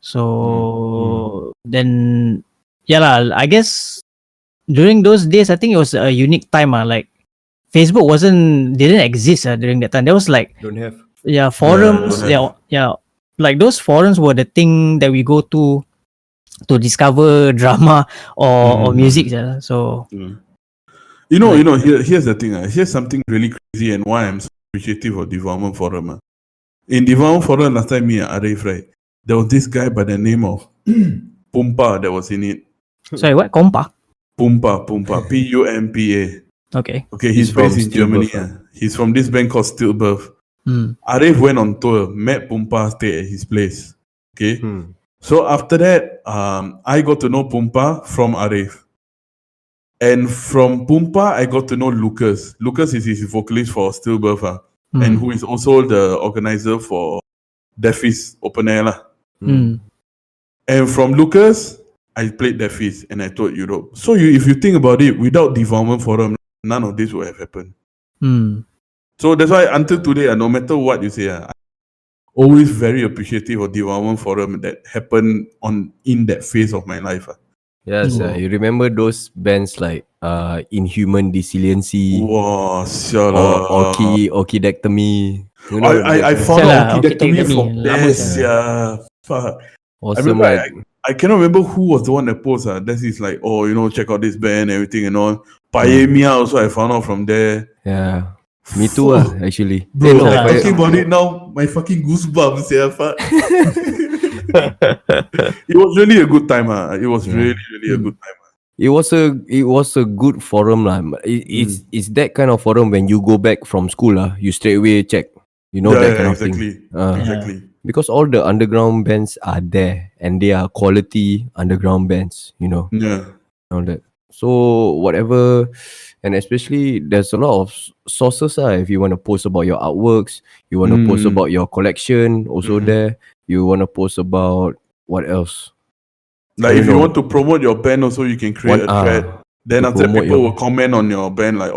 So then yeah lah, I guess during those days I think it was a unique time. Like Facebook didn't exist during that time. There was like Don't have. forums. Yeah, like those forums were the thing that we go to discover drama or music. So here's the thing. Here's something really crazy and why I'm so appreciative of Devourment Forum. In Devourment Forum last time, me and Arif, right, there was this guy by the name of Pumpa that was in it. Sorry, what? Kompa? Pumpa, Pumpa. Okay, he's based in Germany. He's from this band called Stillbirth. Arif went on tour, met Pumpa, stayed at his place. Okay, so after that, I got to know Pumpa from Arif. And from Pumpa, I got to know Lucas. Lucas is his vocalist for Stillbirth, and who is also the organizer for Defis Open Air. And from Lucas, I played Defis and I toured Europe. So if you think about it, without Devourment Forum, none of this would have happened. So that's why until today, no matter what you say, I'm always very appreciative of Devourment Forum that happened in that phase of my life. Yes, you remember those bands like Inhuman Resiliency, Wow, Orchidectomy. You know, I found out Orchidectomy from there. Fuck. Awesome, I remember I cannot remember who was the one that posted. That is like, check out this band, everything and all. Paemia also I found out from there. Yeah. Me too, actually. Bro, talking about it now, my fucking goosebumps. It was really a good time. It was really a good time. It was a good forum lah. It's that kind of forum when you go back from school you straight away check. You know that kind of thing. Exactly. Because all the underground bands are there and they are quality underground bands. You know. Yeah. All that. So whatever, and especially there's a lot of sources if you want to post about your artworks, you want to post about your collection, also there. You want to post about what else? Like if you want to promote your band also, you can create a thread. Then after that, people will comment on your band like,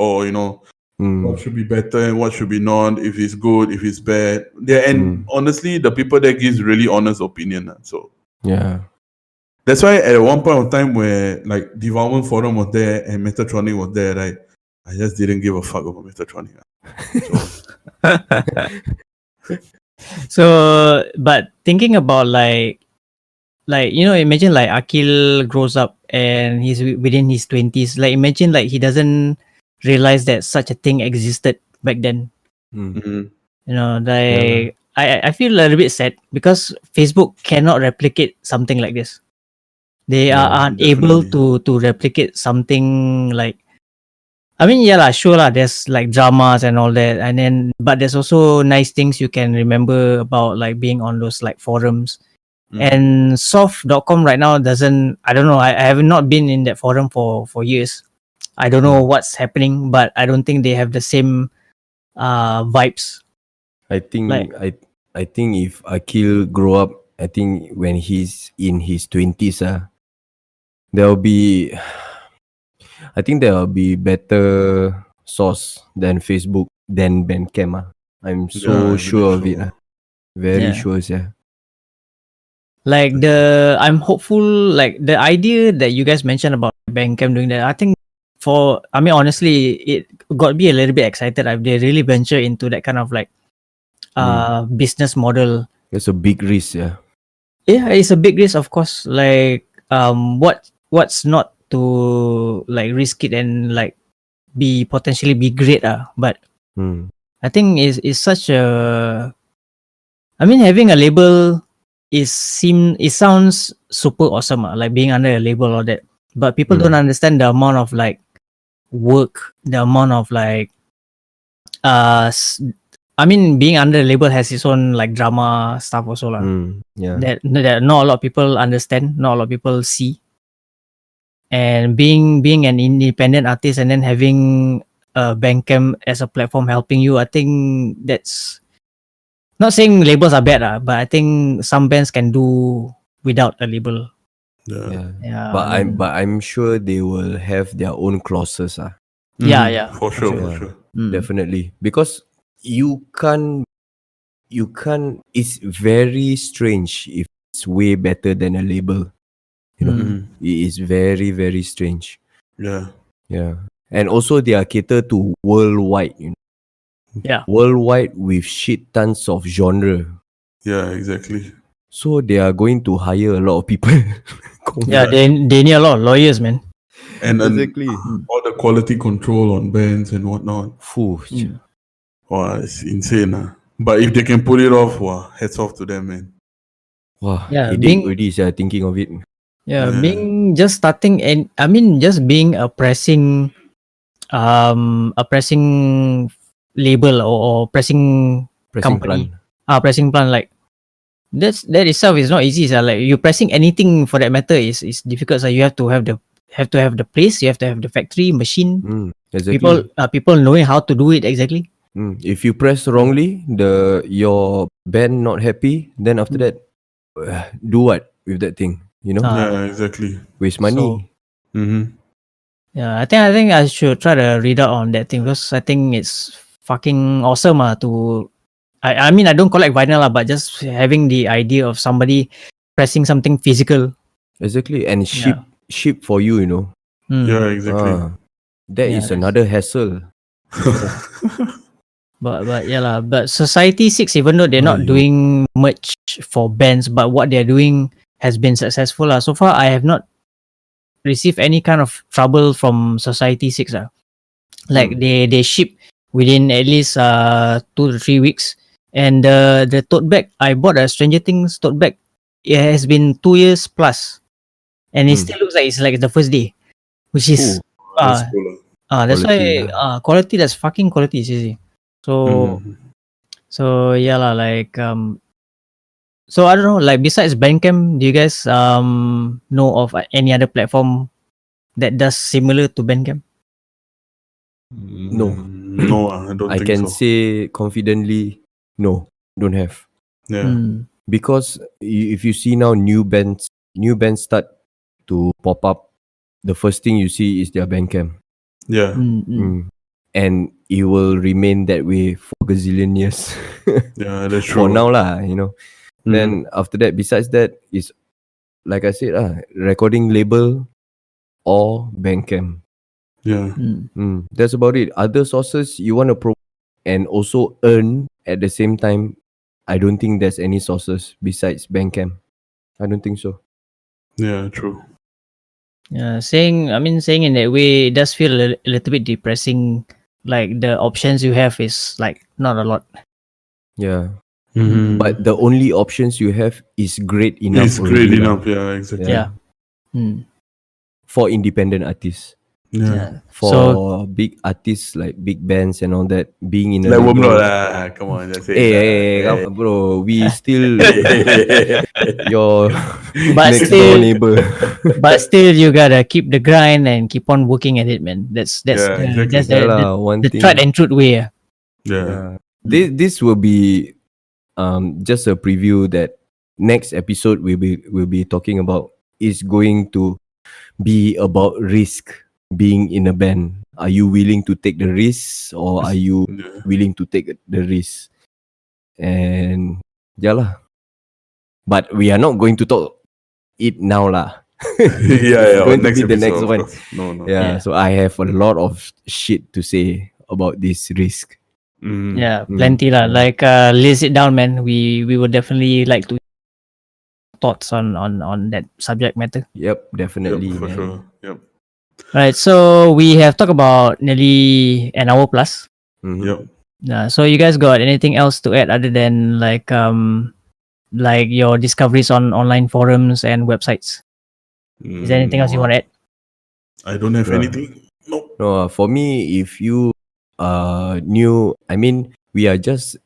what should be better and what should be not, if it's good, if it's bad. Yeah, and honestly, the people that gives really honest opinion. So Yeah. that's why at one point of time where like Devourment Forum was there and Metaltronic was there, right? I just didn't give a fuck about Metaltronic. So, but thinking about like imagine like Akil grows up and he's within his 20s. Like imagine like he doesn't realize that such a thing existed back then. Mm-hmm. You know, like I feel a little bit sad because Facebook cannot replicate something like this. They are unable to replicate something like. I mean, yeah, sure lah. There's like dramas and all that, and then but there's also nice things you can remember about like being on those like forums. And soft.com right now doesn't. I don't know. I have not been in that forum for years. I don't know what's happening, but I don't think they have the same vibes. I think Like- I think if Akil grow up, I think when he's in his 20s, there'll be I think there'll be better source than Facebook than Bandcamp. I'm so sure of it. Very sure, yeah. Like I'm hopeful. Like the idea that you guys mentioned about Bandcamp doing that, I think honestly, it got me a little bit excited. They really venture into that kind of like business model. It's a big risk, yeah. Yeah, it's a big risk, of course. Like what's not to like risk it and like potentially be great, but I think is such a. I mean, having a label it sounds super awesome, like being under a label or that. But people don't understand the amount of like work, the amount of like I mean, being under a label has its own like drama stuff also lah. Yeah. That not a lot of people understand, not a lot of people see. And being an independent artist and then having Bandcamp as a platform helping you, I think that's not saying labels are bad, but I think some bands can do without a label. Yeah. But I'm sure they will have their own clauses. Yeah. For sure. Definitely. Because you can't it's very strange if it's way better than a label. You know, it is very, very strange. Yeah. And also they are catered to worldwide, you know. Yeah. Worldwide with shit tons of genre. Yeah, exactly. So they are going to hire a lot of people. Yeah, they need a lot of lawyers, man. And exactly. All the quality control on bands and whatnot. Wow, it's insane. But if they can pull it off, wow, hats off to them, man. Wow, yeah, already thinking of it. Yeah, being just starting and I mean just being a pressing label or pressing company. Pressing plant, like that itself is not easy. So like you pressing anything for that matter is difficult. So you have to have the place, you have to have the factory, machine. Exactly. People knowing how to do it exactly. If you press wrongly, your band not happy, then after that, do what with that thing? You know? Yeah, exactly. Waste money. Yeah, I think I should try to read out on that thing because I think it's fucking awesome. I mean I don't collect vinyl but just having the idea of somebody pressing something physical. Exactly, and ship for you, you know. Yeah, exactly. That is another hassle. But yeah lah. But Society 6, even though they're not doing much for bands, but what they're doing has been successful. So far, I have not received any kind of trouble from Society 6. Like they ship within at least 2 to 3 weeks. And the tote bag, I bought a Stranger Things tote bag. It has been 2 years plus. And it still looks like it's like the first day. Which is that's cool. that's Quality, why quality, that's fucking quality, seriously. So yeah lah, like so I don't know, like besides Bandcamp, do you guys know of any other platform that does similar to Bandcamp? No. No, I don't I think can so. say confidently, no, don't have. Yeah. Because if you see now new bands start to pop up, the first thing you see is their Bandcamp. Yeah. And it will remain that way for gazillion years. Yeah, that's For true. now lah, you know. Then after that, besides that, is like I said, recording label or Bandcamp. Yeah. That's about it. Other sources you want to and also earn at the same time, I don't think there's any sources besides Bandcamp. I don't think so. Yeah, true. Yeah, saying in that way, it does feel a little bit depressing. Like the options you have is like not a lot. Yeah. Mm-hmm. But the only options you have is great enough. It's great already lah. enough. Yeah, exactly. Yeah. For independent artists. Yeah. For So big artists like big bands and all that, being in a Like label. lah. Come on, just say Hey, bro, we still your But next still- door neighbor. but still you gotta keep the grind and keep on working at it, man. That's Yeah, exactly. that's Yeah lah, one the thing. tried and true way. Yeah. This will be just a preview that next episode we'll be talking about is going to be about risk being in a band. Are you willing to take the risk or are you Yeah. willing to take the risk? And yeah lah. But we are not going to talk it now lah. Yeah. Going to next be the next episode, one. of course. No. Yeah, Yeah. so I have a lot of shit to say about this risk. Yeah, plenty lah. Like list it down, man. We would definitely like to thoughts on that subject matter. Yep, definitely. Yep, for man. sure. Yep. Right. So we have talked about nearly an hour plus. Mhm. Yep. So you guys got anything else to add other than like your discoveries on online forums and websites? Is there anything else you want to add? I don't have Yeah. anything. Nope. No, for me, if you new, I mean, we are just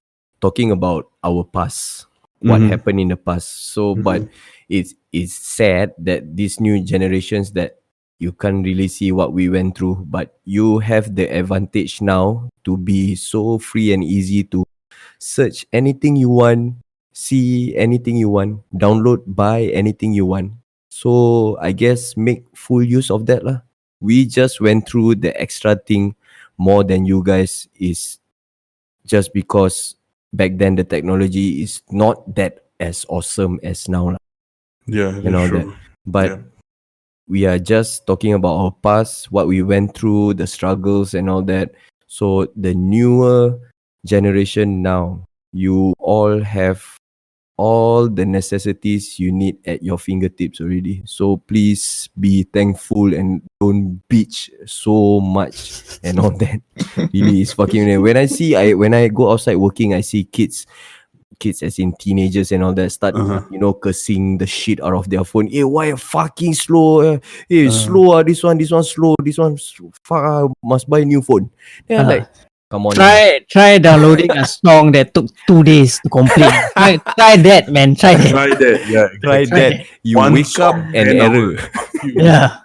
talking about our past, what Mhm. happened in the past. So, but it's sad that these new generations that you can't really see what we went through, but you have the advantage now to be so free and easy to search anything you want, see anything you want, download, buy anything you want. So I guess make full use of that lah. We just went through the extra thing more than you guys is just because back then the technology is not that as awesome as now lah. Yeah, You know that's that. true. But Yeah. we are just talking about our past, what we went through, the struggles and all that. So the newer generation now, you all have all the necessities you need at your fingertips already. So please be thankful and don't bitch so much and all that. Really, it's fucking. When I go outside working, I see kids as in teenagers and all that start cursing the shit out of their phone. Hey, why fucking slow? Hey, slow this one slow, this one fuck, must buy a new phone. Then I'm like, come on. Try downloading a song that took 2 days to complete. try that, man. Try that. Try that. Yeah. Try exactly. that. You One wake up song, and 10 error. hours. Fuck you. Yeah.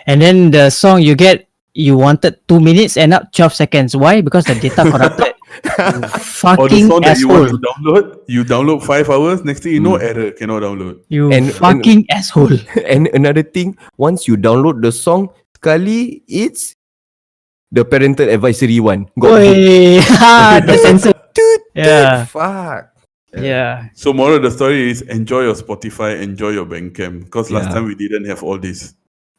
And then the song you get, you wanted 2 minutes and up 12 seconds. Why? Because the data corrupted. Or the Fucking song that you want asshole. to download, you download 5 hours. Next thing you know, error, cannot download. You And- fucking asshole. And another thing, once you download the song, sekali it's the parental advisory one. Oi, the sensor. Dude, Yeah. fuck. Yeah. So moral of the story is enjoy your Spotify, enjoy your Bandcamp. Because last Yeah. time we didn't have all this.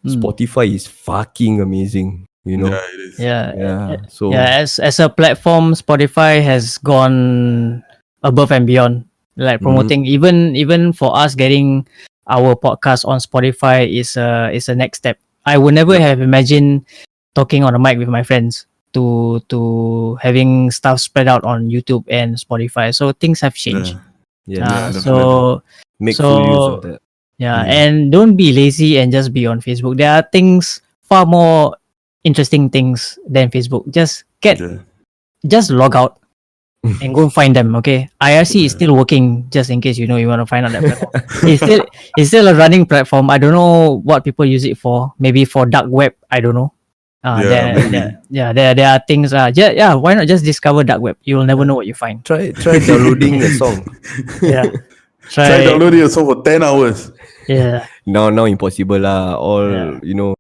Spotify is fucking amazing, you know. Yeah, it is. Yeah. So Yeah, as a platform, Spotify has gone above and beyond. Like promoting even for us getting our podcast on Spotify is a next step. I would never have imagined talking on a mic with my friends to having stuff spread out on YouTube and Spotify. So things have changed. yeah, So make so- full use of that. yeah, and don't be lazy and just be on Facebook. There are things far more interesting things than Facebook. Just log out and go find them. Okay, IRC is still working. Just in case you want to find out that platform. it's still a running platform. I don't know what people use it for. Maybe for dark web. I don't know. There are things. Why not just discover dark web? You will never know what you find. Try downloading a song. Yeah, Try downloading a song for 10 hours. Yeah. Now impossible lah. All Yeah. you know,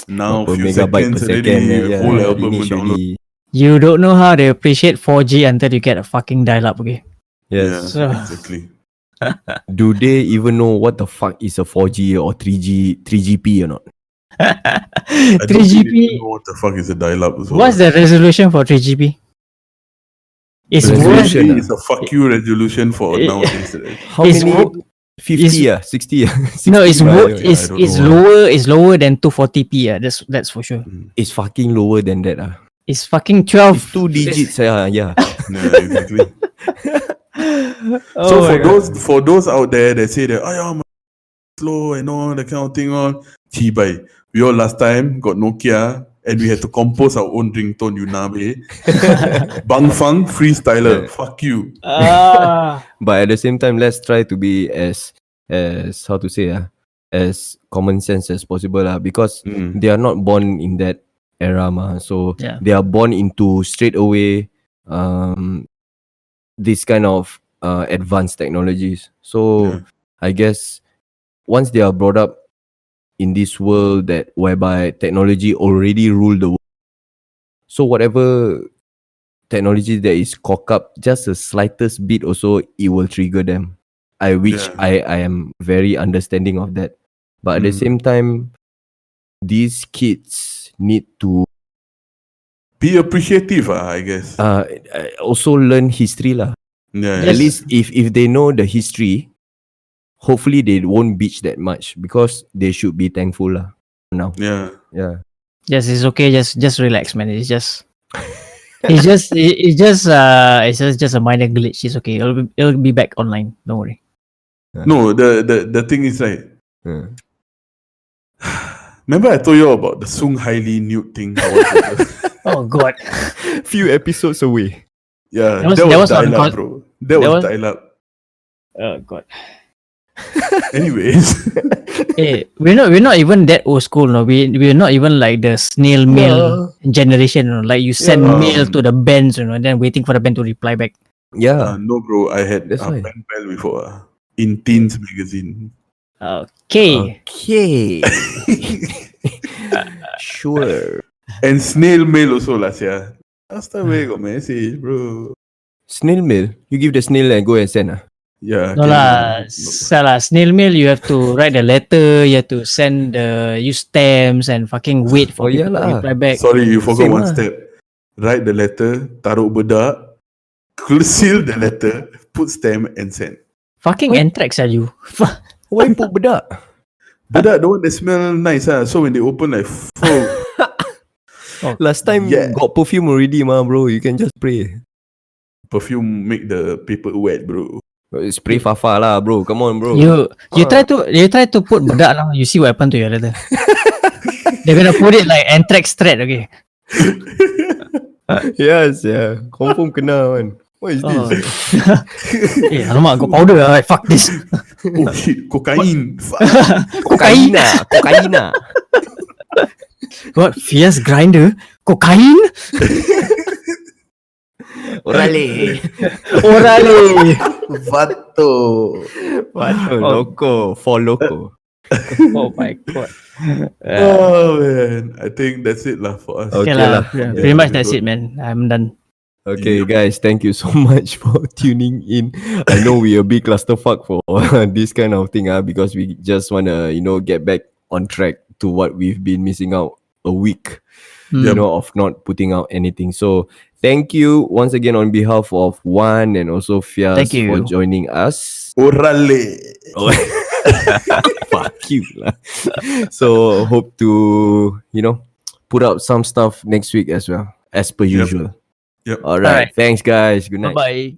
Now, per few megabyte per seconds second. already, whole album finish will download. already. You don't know how they appreciate 4G until you get a fucking dial-up, okay? Yes. So- exactly. Do they even know what the fuck is a 4G or 3GP or not? I don't think they 3GP. know what the fuck is a dial-up. So What's the resolution for 3GP? It's worse. Resolution, It's a fuck you resolution for Eh, nowadays. Right? How It's many? wo- 50 60 No, it's 60, wo- right? it's I don't it's know. lower. It's lower than 240p. That's for sure. It's fucking lower than that. It's fucking 12. It's 2 digits. Yeah. Yeah, exactly. Oh So my God. for those out there that say that my slow and all that kind of thing on, chibai. We all last time got Nokia and we had to compose our own ringtone, you nabe. Bang Fang freestyler. Fuck you. But at the same time, let's try to be as how to say as common sense as possible because they are not born in that era so Yeah. they are born into straight away this kind of advanced technologies. So Yeah. I guess once they are brought up in this world that whereby technology already rule the world, so whatever technology that is cock up just the slightest bit also, it will trigger them. I am very understanding of that, but at the same time these kids need to Be appreciative, I guess. also learn history lah. Yeah. At least if they know the history, hopefully they won't bitch that much because they should be thankful lah now. Yeah. Yes, it's okay. Just relax, man. It's just just a minor glitch. It's okay. It'll be back online. Don't worry. No, the thing is like, Yeah. remember I told you about the Sung Hailey nude thing? Oh God. Few episodes away. Yeah, That that was was on dial up, bro. That was dial up. Oh God. Anyways, Hey, we're not even that old school. No, we're not even like the snail mail generation. You know? Like you send mail to the bands, and then waiting for the band to reply back. Yeah. no, bro. I had That's why. pen pal before in Teens magazine. Okay. Okay. Sure. And snail mail also last year. Last time we got message, bro. Snail mail. You give the snail and go and send. Yeah. No lah, salah. Snail mail, you have to write a letter, you have to send use stamps and fucking wait for Oh, people yeah to lah. reply back. Sorry, you forgot Same one lah. step. Write the letter, taruh bedak, seal the letter, put stamp and send. Fucking anthrax are you? Why put bedak? Bedak the one that smell nice so when they open like full. Last time got perfume already bro. You can just spray. Perfume make the paper wet, bro. Spray fafa lah bro. Come on bro. You try to put bedak lah. You see what happened to your letter. They're gonna put it like anthrax thread, okay? Yes, yeah. Confirm kena man. What is this? Alamak, got powder lah. Fuck this. Oh shit, cocaine. Fuck. Cocaine. What? Fierce grinder? Cocaine? Orale. Vato. Loco. For loco. Oh my God. Oh man, I think that's it lah for us. Okay Okay lah. lah. Pretty much that's it, man. I'm done. Okay, guys, thank you so much for tuning in. I know we a big clusterfuck for this kind of thing, because we just wanna, get back on track to what we've been missing out a week, of not putting out anything. So thank you once again on behalf of Juan and also Fias Thank you. for joining us. Orale. Fuck you lah. So hope to, put out some stuff next week as well, as per usual. Yep. All right. Thanks, guys. Good night. Bye bye.